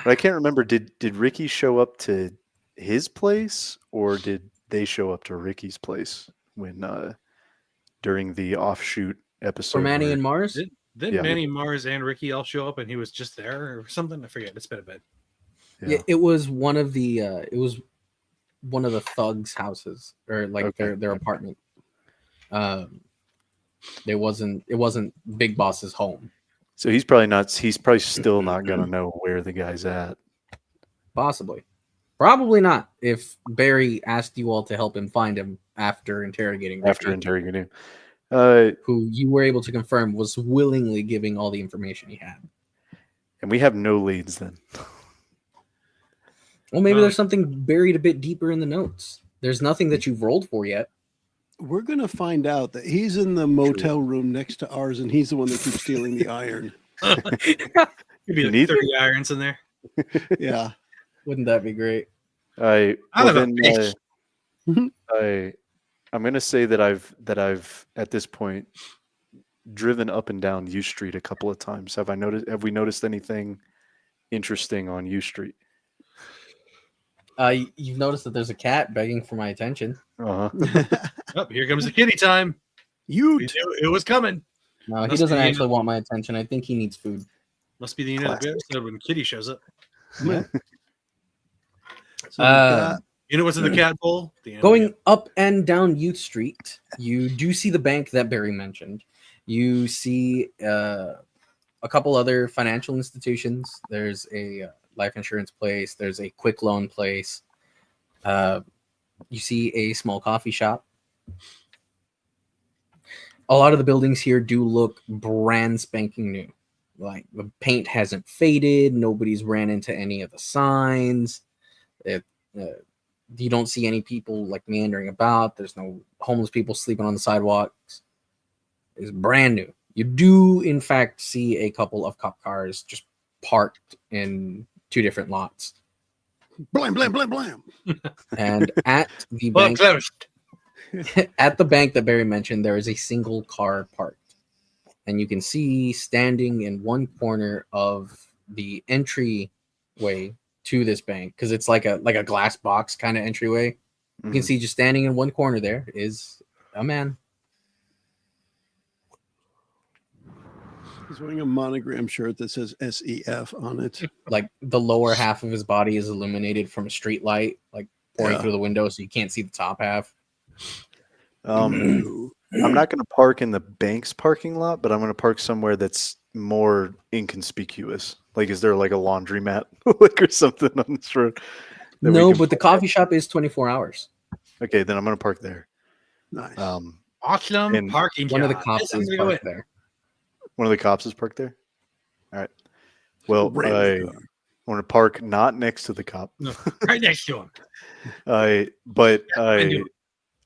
I can't remember. Did Ricky show up to his place, or did they show up to Ricky's place when during the offshoot episode? for Manny and Mars, Did Manny, Mars, and Ricky all show up, and he was just there or something? I forget. It's been a bit. yeah, it was one of the thugs' houses, or like their apartment. It wasn't Big Boss's home. So he's probably still not gonna know where the guy's at. Possibly. Probably not, if Barry asked you all to help him find him after interrogating Interrogating him. Who you were able to confirm was willingly giving all the information he had. And we have no leads then. Well, maybe there's something buried a bit deeper in the notes. There's nothing that you've rolled for yet. We're going to find out that he's in the motel room next to ours, and he's the one that keeps stealing the iron. Could be like 30 irons in there. Yeah. Wouldn't that be great? I'm going to say that I've at this point driven up and down U Street a couple of times. Have we noticed anything interesting on U Street? You've noticed that there's a cat begging for my attention. Oh, here comes the kitty time. We knew it was coming. No, he doesn't actually want my attention. I think he needs food. Must be the end of the episode when Kitty shows up. Yeah. You know what's in the cat bowl? Going up and down Youth Street, you do see the bank that Barry mentioned. You see a couple other financial institutions. There's a life insurance place. There's a quick loan place. You see a small coffee shop. A lot of the buildings here do look brand spanking new. Like the paint hasn't faded. Nobody's ran into any of the signs. You don't see any people like meandering about. There's no homeless people sleeping on the sidewalks. It's brand new. You do, in fact, see a couple of cop cars just parked in two different lots. Blam, blam, blam, blam. And at the bank, at the bank that Barry mentioned, there is a single car parked. And you can see standing in one corner of the entryway to this bank, because it's like a glass box kind of entryway. Mm-hmm. You can see just standing in one corner there is a man. He's wearing a monogram shirt that says SEF on it. Like the lower half of his body is illuminated from a street light, like pouring through the window, so you can't see the top half. I'm not going to park in the bank's parking lot, but I'm going to park somewhere that's more inconspicuous. Like, is there like a laundromat like or something on this road? No, but the coffee shop is 24 hours. Okay, then I'm going to park there. Nice. Awesome parking. One of the cops is parked there. One of the cops is parked there? All right. Well, I want to park not next to the cop. No, right next to him.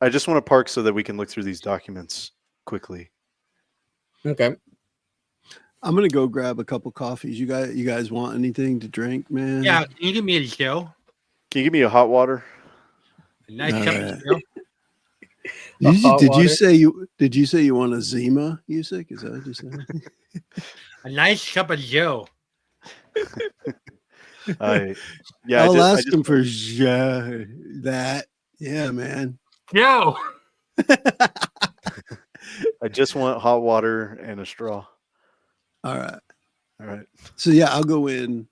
I just want to park so that we can look through these documents quickly. Okay. I'm gonna go grab a couple coffees. You guys want anything to drink, man? Yeah. Can you give me a show? Can you give me a hot water? A nice cup of show. Did you say you want a Zima, Yusik? Is that what you said? A nice cup of Joe. I'll ask him for that. Yeah, man. No. I just want hot water and a straw. All right. So yeah, I'll go in.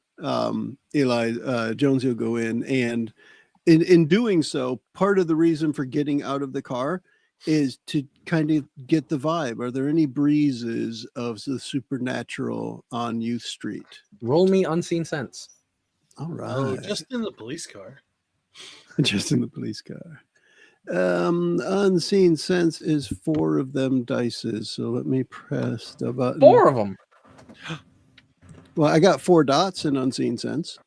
Eli Jonesy will go in, and in doing so, part of the reason for getting out of the car is to kind of get the vibe. Are there any breezes of the supernatural on Youth Street? Roll me unseen sense. All right. Oh, just in the police car. Just in the police car. Unseen sense is 4 of them dices. So let me press the button. 4 of them. Well, I got 4 dots in unseen sense.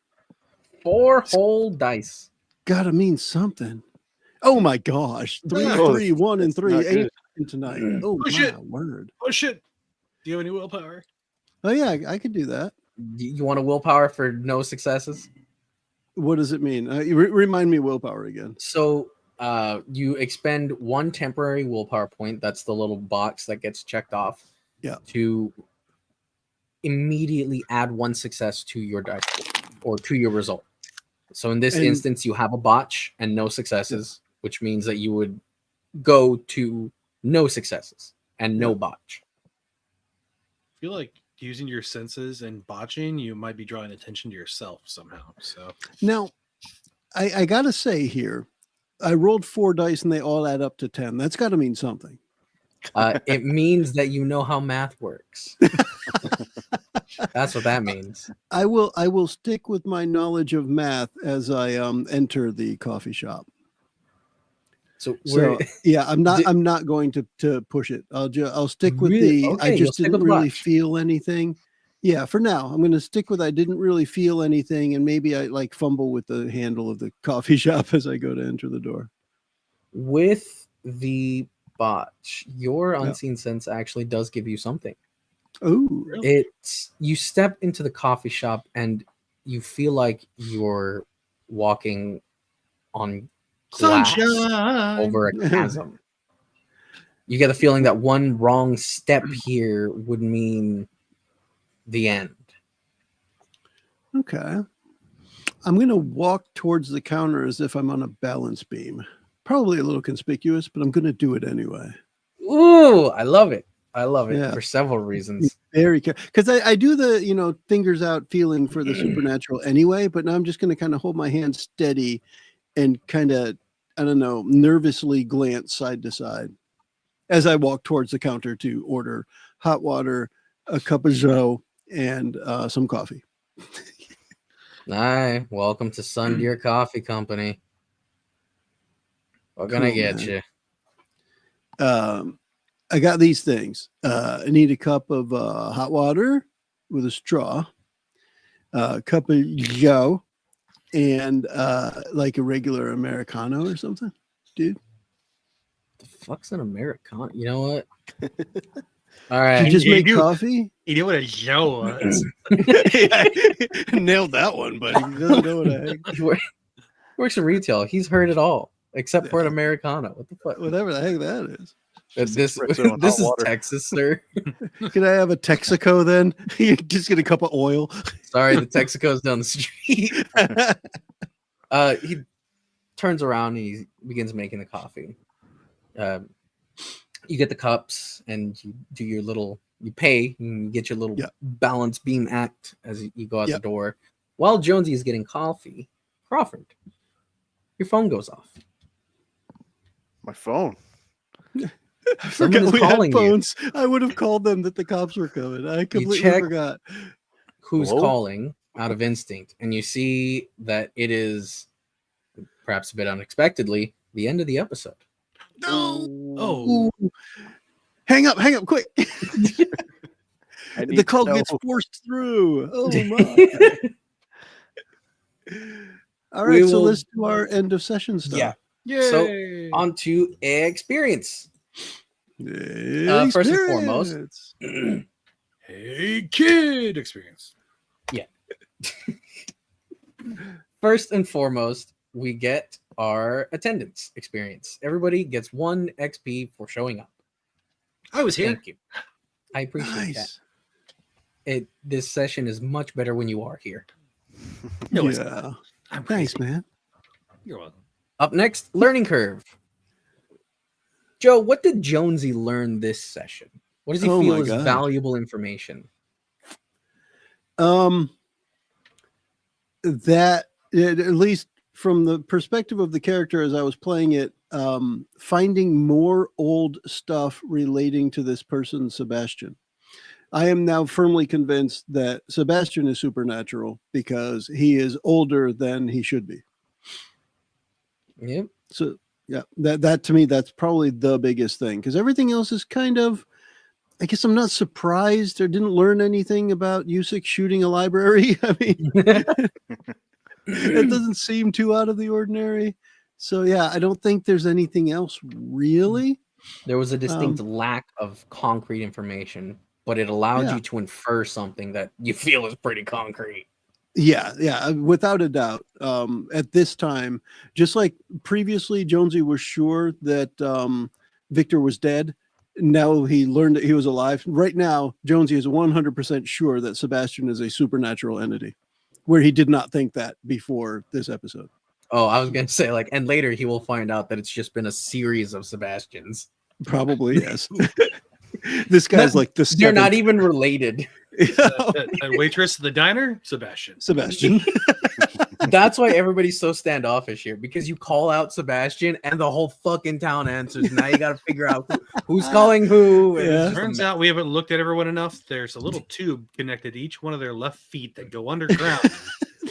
4 whole dice. Gotta mean something. Oh my gosh. 3, 1, and 3. 8 tonight. Oh my word. Oh shit. Do you have any willpower? Oh yeah, I could do that. You want a willpower for no successes? What does it mean? Remind me willpower again. So you expend 1 temporary willpower point. That's the little box that gets checked off. Yeah. To immediately add 1 success to your dice or to your result. So in this instance, you have a botch and no successes, which means that you would go to no successes and no botch. I feel like using your senses and botching, you might be drawing attention to yourself somehow. So now, I gotta say here, I rolled 4 dice and they all add up to 10. That's got to mean something. It means that you know how math works. That's what that means. I will stick with my knowledge of math as I enter the coffee shop. So yeah, I'm not going to push it. I'll stick with I just didn't really feel anything. Yeah, for now I'm going to stick with I didn't really feel anything, and maybe I like fumble with the handle of the coffee shop as I go to enter the door. With the botch. Your unseen sense actually does give you something. Oh, It's you step into the coffee shop and you feel like you're walking on glass Sunshine over a chasm. You get the feeling that one wrong step here would mean the end. okay. I'm going to walk towards the counter as if I'm on a balance beam. Probably a little conspicuous, but I'm going to do it anyway. Ooh, I love it. I love it Yeah. for several reasons. Very careful. Because I do the, fingers out feeling for the supernatural anyway, but now I'm just going to kind of hold my hand steady and kind of, I don't know, nervously glance side to side as I walk towards the counter to order hot water, a cup of joe, and some coffee. Hi, welcome to Sun Deer Coffee Company. What can I Cool, get man. you? I got these things. I need a cup of hot water with a straw, a cup of joe, and like a regular Americano or something, dude. The fuck's an Americano? You know what? All right. You just You make do. coffee? You know what a Joe was? Nailed that one, buddy. He doesn't know what the heck. He works in retail. He's heard it all, except for an Americano. What the fuck? Whatever the heck that is. This espresso and this hot is water. Texas, sir. Can I have a Texaco then? You just get a cup of oil. Sorry, the Texaco's down the street. He turns around and he begins making the coffee. You get the cups and you do your little, you pay and you get your little balance beam act as you go out the door. While Jonesy is getting coffee, Crawford, your phone goes off. My phone. I Someone forgot is we had calling you. phones. I would have called them that the cops were coming. I completely check- forgot. Who's Hello? calling out of instinct, and you see that it is, perhaps a bit unexpectedly, the end of the episode. No. Oh, Ooh. Hang up, quick. I need The call to know. gets forced through. Oh my. All right, We so will- let's do our end of session Yeah. stuff. yay! On to experience. Yeah. First and foremost, Hey, kid experience. First and foremost, we get our attendance experience. Everybody gets 1 XP for showing up. I was here. Thank you. I appreciate Nice. that. This session is much better when you are here. No, it's Yeah. not. I'm crazy. Thanks, man. You're welcome. Up next, learning curve. Joe, what did Jonesy learn this session? What does he Oh feel my is God. valuable information? That at least from the perspective of the character as I was playing it, finding more old stuff relating to this person, Sebastian. I am now firmly convinced that Sebastian is supernatural because he is older than he should be. Yep. So yeah, that to me, that's probably the biggest thing because everything else is kind of, I guess I'm not surprised or didn't learn anything about Usyk shooting a library. I mean, it doesn't seem too out of the ordinary. So yeah, I don't think there's anything else really. There was a distinct lack of concrete information, but it allowed you to infer something that you feel is pretty concrete. Yeah, without a doubt. At this time, just like previously, Jonesy was sure that Victor was dead. Now he learned that he was alive. Right now, Jonesy is 100% sure that Sebastian is a supernatural entity, where he did not think that before this episode. Oh, I was going to say, and later he will find out that it's just been a series of Sebastians. Probably, yes. This guy's like the They're not seventh. even related. That waitress at the diner, Sebastian. Sebastian. That's why everybody's so standoffish here, because you call out Sebastian and the whole fucking town answers. Now you got to figure out who's calling who. and it's Yeah. just a Turns mess. out we haven't looked at everyone enough. There's a little tube connected to each one of their left feet that go underground.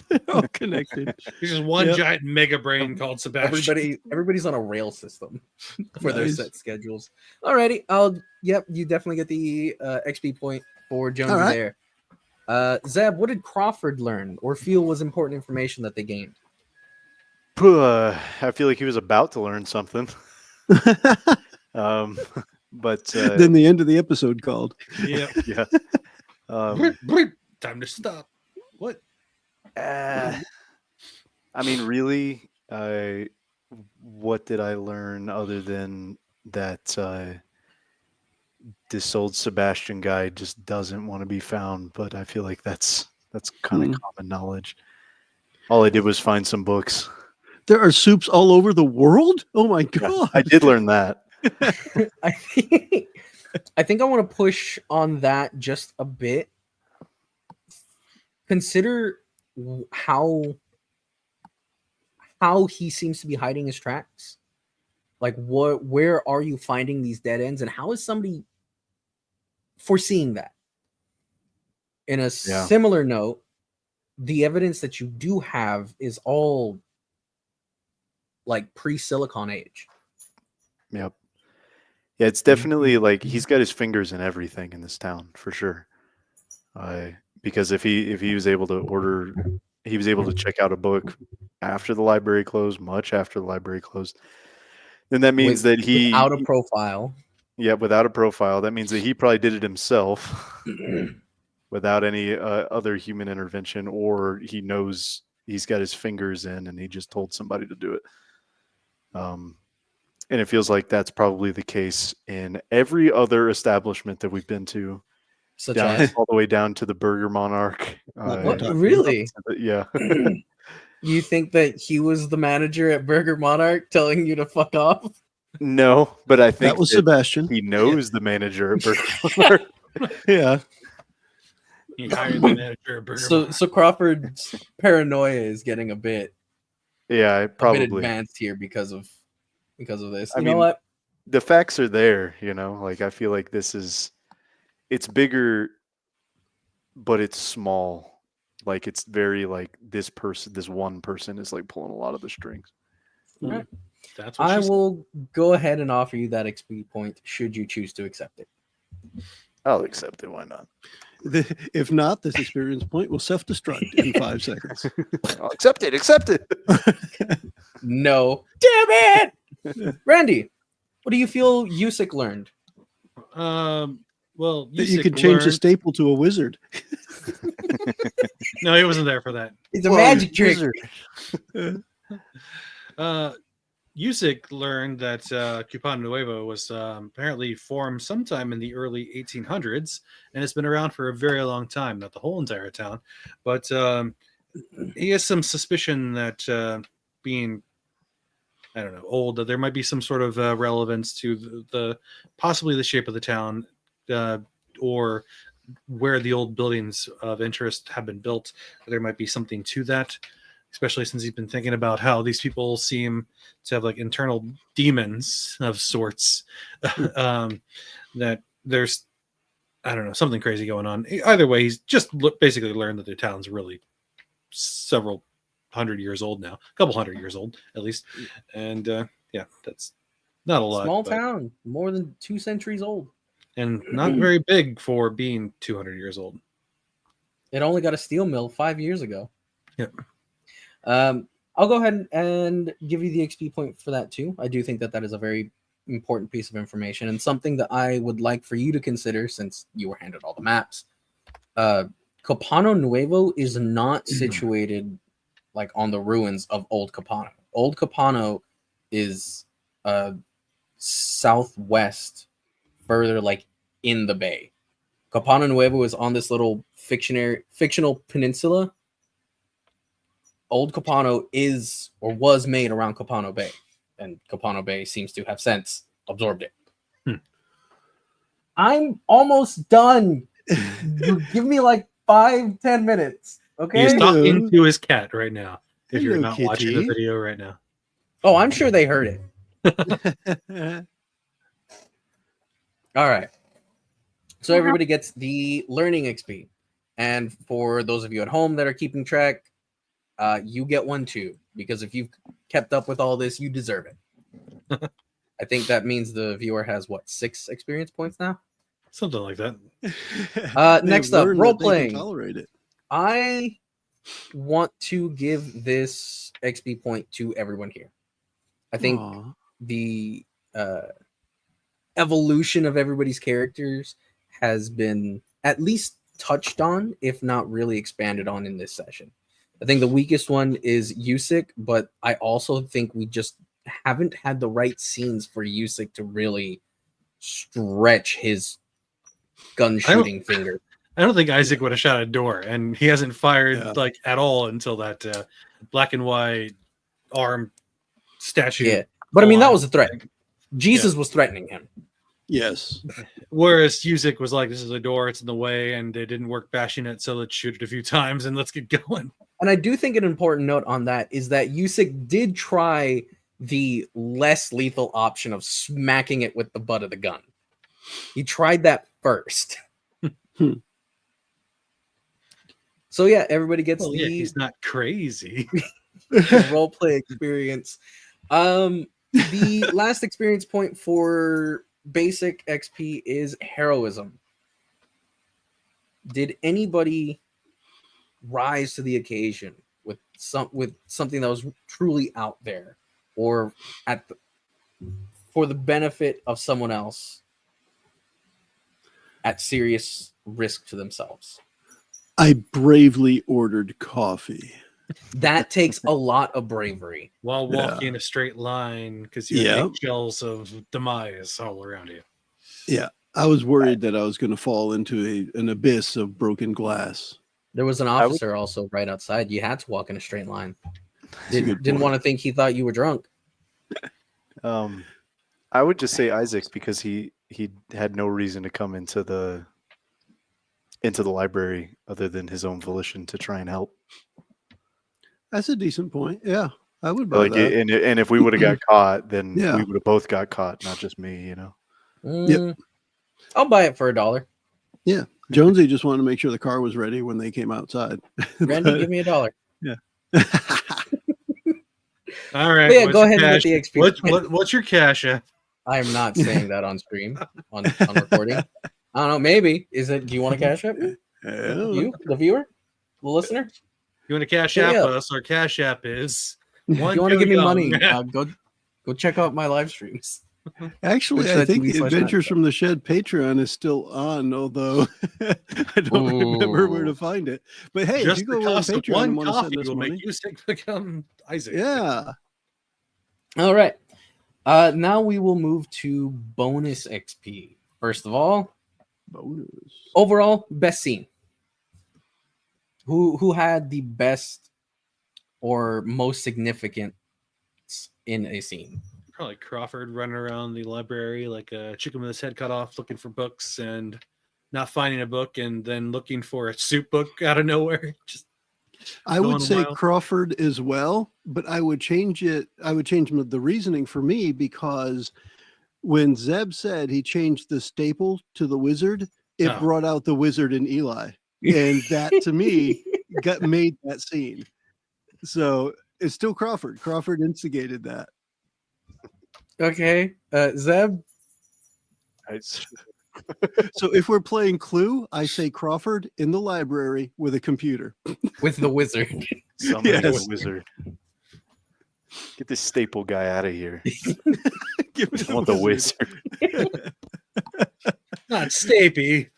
They're all connected. There's just one Yep. giant mega brain called Sebastian. Everybody's on a rail system for their Nice. set schedules. Alrighty, you definitely get the XP point for Jonesy All right. there. Zeb, what did Crawford learn or feel was important information that they gained? I feel like he was about to learn something. But Then the end of the episode called. Yeah. yeah. Time to stop. What? I mean, really, what did I learn other than that this old Sebastian guy just doesn't want to be found? But I feel like that's kind of common knowledge. All I did was find some books. There are soups all over the world? Oh my Yeah, god. I did learn that. I think I want to push on that just a bit. Consider how he seems to be hiding his tracks. Like, where are you finding these dead ends, and how is somebody foreseeing that? In a similar note, the evidence that you do have is all like pre-Silicon Age. Yep. Yeah, it's definitely like he's got his fingers in everything in this town for sure. Because if he was able to check out a book after the library closed, much after the library closed, then that means that without a profile. Yeah, without a profile, that means that he probably did it himself without any other human intervention, or he knows he's got his fingers in and he just told somebody to do it. And it feels like that's probably the case in every other establishment that we've been to, such as all the way down to the Burger Monarch. What, really? Yeah. You think that he was the manager at Burger Monarch telling you to fuck off? No, but I think that was Sebastian. He knows the manager at Burger Monarch. Yeah. He hired the manager at Burger Monarch. So Crawford's paranoia is getting a bit probably a bit advanced here because of this. I You mean, know what? The facts are there, like I feel like it's bigger, but it's small. Like it's very like this one person is like pulling a lot of the strings. All right. That's what I will go ahead and offer you that XP point should you choose to accept it. I'll accept it. Why not? If not, this experience point will self-destruct in 5 seconds. I'll accept it. Accept it. No. Damn it! Randy, what do you feel Yusik learned? Well, that you could change the staple to a wizard. No, he wasn't there for that. It's a magic trick. Yusik learned that Copano Nuevo was apparently formed sometime in the early 1800s, and it's been around for a very long time. Not the whole entire town, but he has some suspicion that being, I don't know, old, that there might be some sort of relevance to the possibly the shape of the town, or where the old buildings of interest have been built. There might be something to that, especially since he's been thinking about how these people seem to have like internal demons of sorts. That there's, I don't know, something crazy going on. Either way, he's just basically learned that the town's really several hundred years old now, a couple hundred years old at least. And yeah, that's not a lot. Small town, more than 2 centuries old. And not very big for being 200 years old. It only got a steel mill 5 years ago. Yep. I'll go ahead and give you the XP point for that too. I do think that is a very important piece of information and something that I would like for you to consider since you were handed all the maps. Copano Nuevo is not situated like on the ruins of Old Copano. Old Copano is southwest, further like in the bay. Copano Nuevo is on this little fictional peninsula. Old Copano is or was made around Copano Bay, and Copano Bay seems to have since absorbed it. I'm almost done. Give me like 5-10 minutes. Okay. He's talking to his cat right now. If Hello, you're not kitty. watching the video right now. Oh, I'm sure they heard it. All right. So everybody gets the learning XP. And for those of you at home that are keeping track, you get one too. Because if you've kept up with all this, you deserve it. I think that means the viewer has, 6 experience points now? Something like that. Next up, role playing. Tolerate it. I want to give this XP point to everyone here. I think the evolution of everybody's characters has been at least touched on, if not really expanded on in this session. I think the weakest one is Yusik, but I also think we just haven't had the right scenes for Yusik to really stretch his gun shooting finger. I don't think Isaac would have shot a door, and he hasn't fired like at all until that black and white arm statue. Yeah, but I mean that was a threat. Jesus was threatening him. Yes. Whereas Yusik was like, "This is a door; it's in the way," and it didn't work bashing it, so let's shoot it a few times and let's get going. And I do think an important note on that is that Yusik did try the less lethal option of smacking it with the butt of the gun. He tried that first. So yeah, everybody gets he's not crazy. role play experience. The last experience point for basic XP is heroism. Did anybody rise to the occasion with something that was truly out there, or for the benefit of someone else at serious risk to themselves? I bravely ordered coffee. That takes a lot of bravery. While walking in a straight line because you have shells of demise all around you. Yeah. I was worried that I was going to fall into an abyss of broken glass. There was an officer also right outside. You had to walk in a straight line. Didn't want to think he thought you were drunk. I would just say Isaac because he had no reason to come into the library other than his own volition to try and help. That's a decent point. Yeah, I would buy that. And if we would have got caught, then we would have both got caught, not just me. Yep. I'll buy it for $1. Yeah. Jonesy just wanted to make sure the car was ready when they came outside. Randy, give me $1. Yeah. All right. But yeah, go ahead and get the XP. What's your cash app? I am not saying that on stream, on recording. I don't know. Maybe. Do you want to cash app me? You, the viewer? The listener? You want to cash app us? Our cash app is. If you want to give me money, go check out my live streams. Actually, I think the Adventures from the Shed Patreon is still on, although I don't remember where to find it. But hey, just if you go on Patreon and want to send us money, make you become Isaac. Yeah. All right. Now we will move to bonus XP. First of all, bonus. Overall, best scene. Who had the best or most significant in a scene? Probably Crawford running around the library like a chicken with his head cut off, looking for books and not finding a book, and then looking for a soup book out of nowhere. I would say Crawford as well, but I would change it. I would change the reasoning for me, because when Zeb said he changed the staple to the wizard, it brought out the wizard in Eli. And that to me made that scene. So it's still Crawford. Crawford instigated that. Okay. Zeb? So if we're playing Clue, I say Crawford in the library with a computer. With the wizard. The wizard. Get this staple guy out of here. I want the wizard. Not Stapy.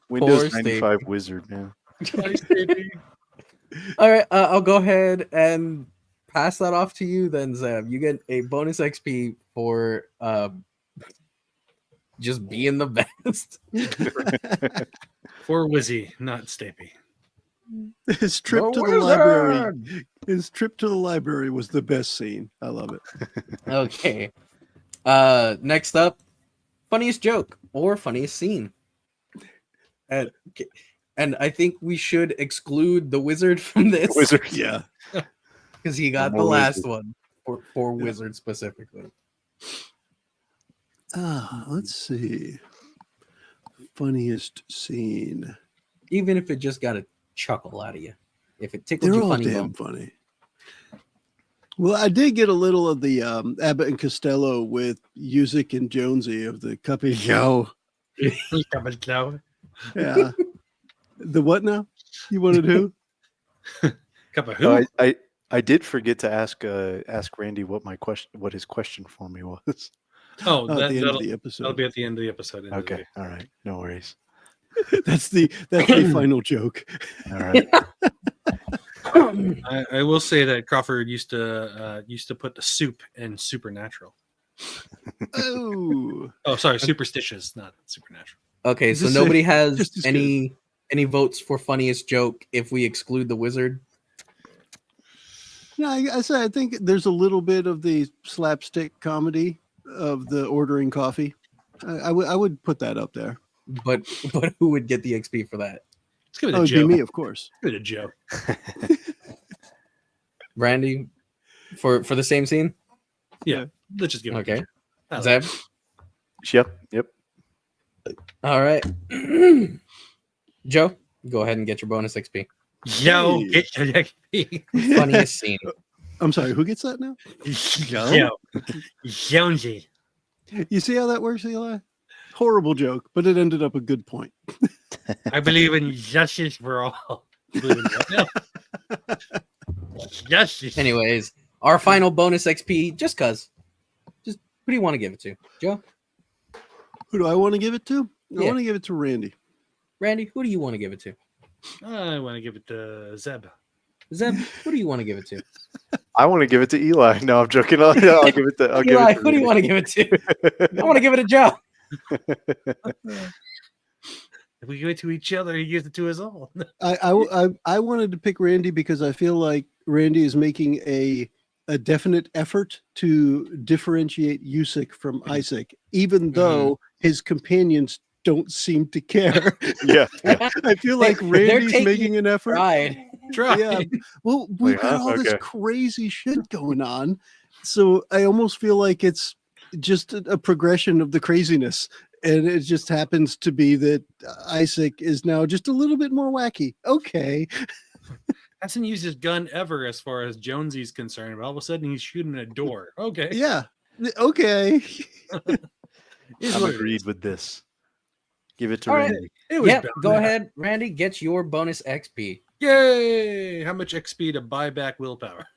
Windows 95 wizard, man. All right, I'll go ahead and pass that off to you then, Zeb. You get a bonus XP for just being the best. For Wizzy, not Stapy. His trip to the library. His trip to the library was the best scene. I love it. Okay. Next up, funniest joke or funniest scene. And I think we should exclude the wizard from this. Wizard, yeah. Because he got the last one for wizard specifically. Let's see. Funniest scene. Even if it just got a chuckle out of you. If it tickled They're you all funny. Damn funny. Well, I did get a little of the Abbott and Costello with Yuzik and Jonesy of the Capillo. Yeah. The what now? You wanted who? Cup of who? I did forget to ask Randy what his question for me was. Oh, at the end of the that'll episode. be at the end of the episode. Okay, all right, no worries. That's the final joke. All right. I will say that Crawford used to put the soup in supernatural. Oh, Sorry, superstitious, not supernatural. Okay, so Just nobody say- has just as any votes for funniest joke if we exclude the wizard. no, I think there's a little bit of the slapstick comedy of the ordering coffee. I would put that up there. But who would get the XP for that? Let's give it Oh, a it'd Joe. be me, of course. Give it a Joe. Randy, for the same scene? Yeah, let's just give it. Okay. A Joe. I like Zeb? Yep. All right. Joe, go ahead and get your bonus XP. it. Yo, Hey. get your XP. Funniest scene. I'm sorry, who gets that now? Yo, Jonesy. You see how that works, Eli? Horrible joke, but it ended up a good point. I believe in justice for all. Justice. Anyways, our final bonus XP, just cuz. Just who do you want to give it to? Joe? Who do I want to give it to? I Yeah. want to give it to Randy. Randy, who do you want to give it to? I want to give it to Zeb. Zeb, who do you want to give it to? I want to give it to Eli. No, I'm joking. I'll give it to. I'll give Eli, it to who do you want to give it to? I want to give it to Joe. If we give it to each other, he gives it to us all. I wanted to pick Randy because I feel like Randy is making a definite effort to differentiate Usyk from Isaac, even though his companions don't seem to care. Yeah. I feel like They're Randy's taking making an effort. Right. Try. Yeah. Well, we've Like, got huh? all this Okay. crazy shit going on. So I almost feel like it's just a progression of the craziness. And it just happens to be that Isaac is now just a little bit more wacky. Okay. Hasn't used his gun ever as far as Jonesy's concerned, but all of a sudden he's shooting a door. Okay. Yeah. Okay. Is I'm what it agreed is. with this. Give it to All right. Randy. It was Yep, bound go to ahead. Randy, get your bonus XP. Yay! How much XP to buy back willpower?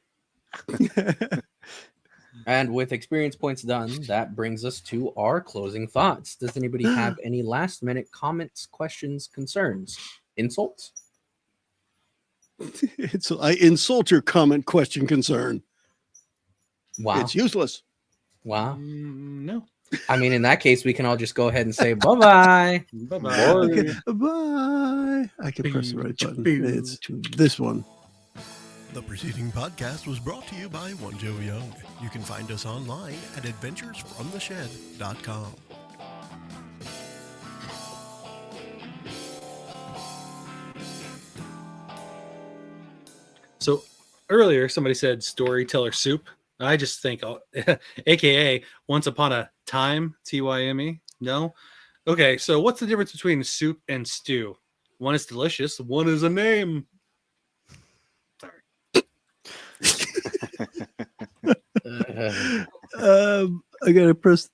And with experience points done, that brings us to our closing thoughts. Does anybody have any last minute comments, questions, concerns, insults? I insult your comment, question, concern. Wow. It's useless. Wow. No. I mean, in that case, we can all just go ahead and say bye-bye. Bye-bye. Okay. Bye. I can press the right button. It's this one. The preceding podcast was brought to you by One Joe Young. You can find us online at adventuresfromtheshed.com. So earlier, somebody said storyteller soup. I just think, AKA Once Upon a Time, TYME. No? Okay, so what's the difference between soup and stew? One is delicious, one is a name. Sorry. Uh, I gotta press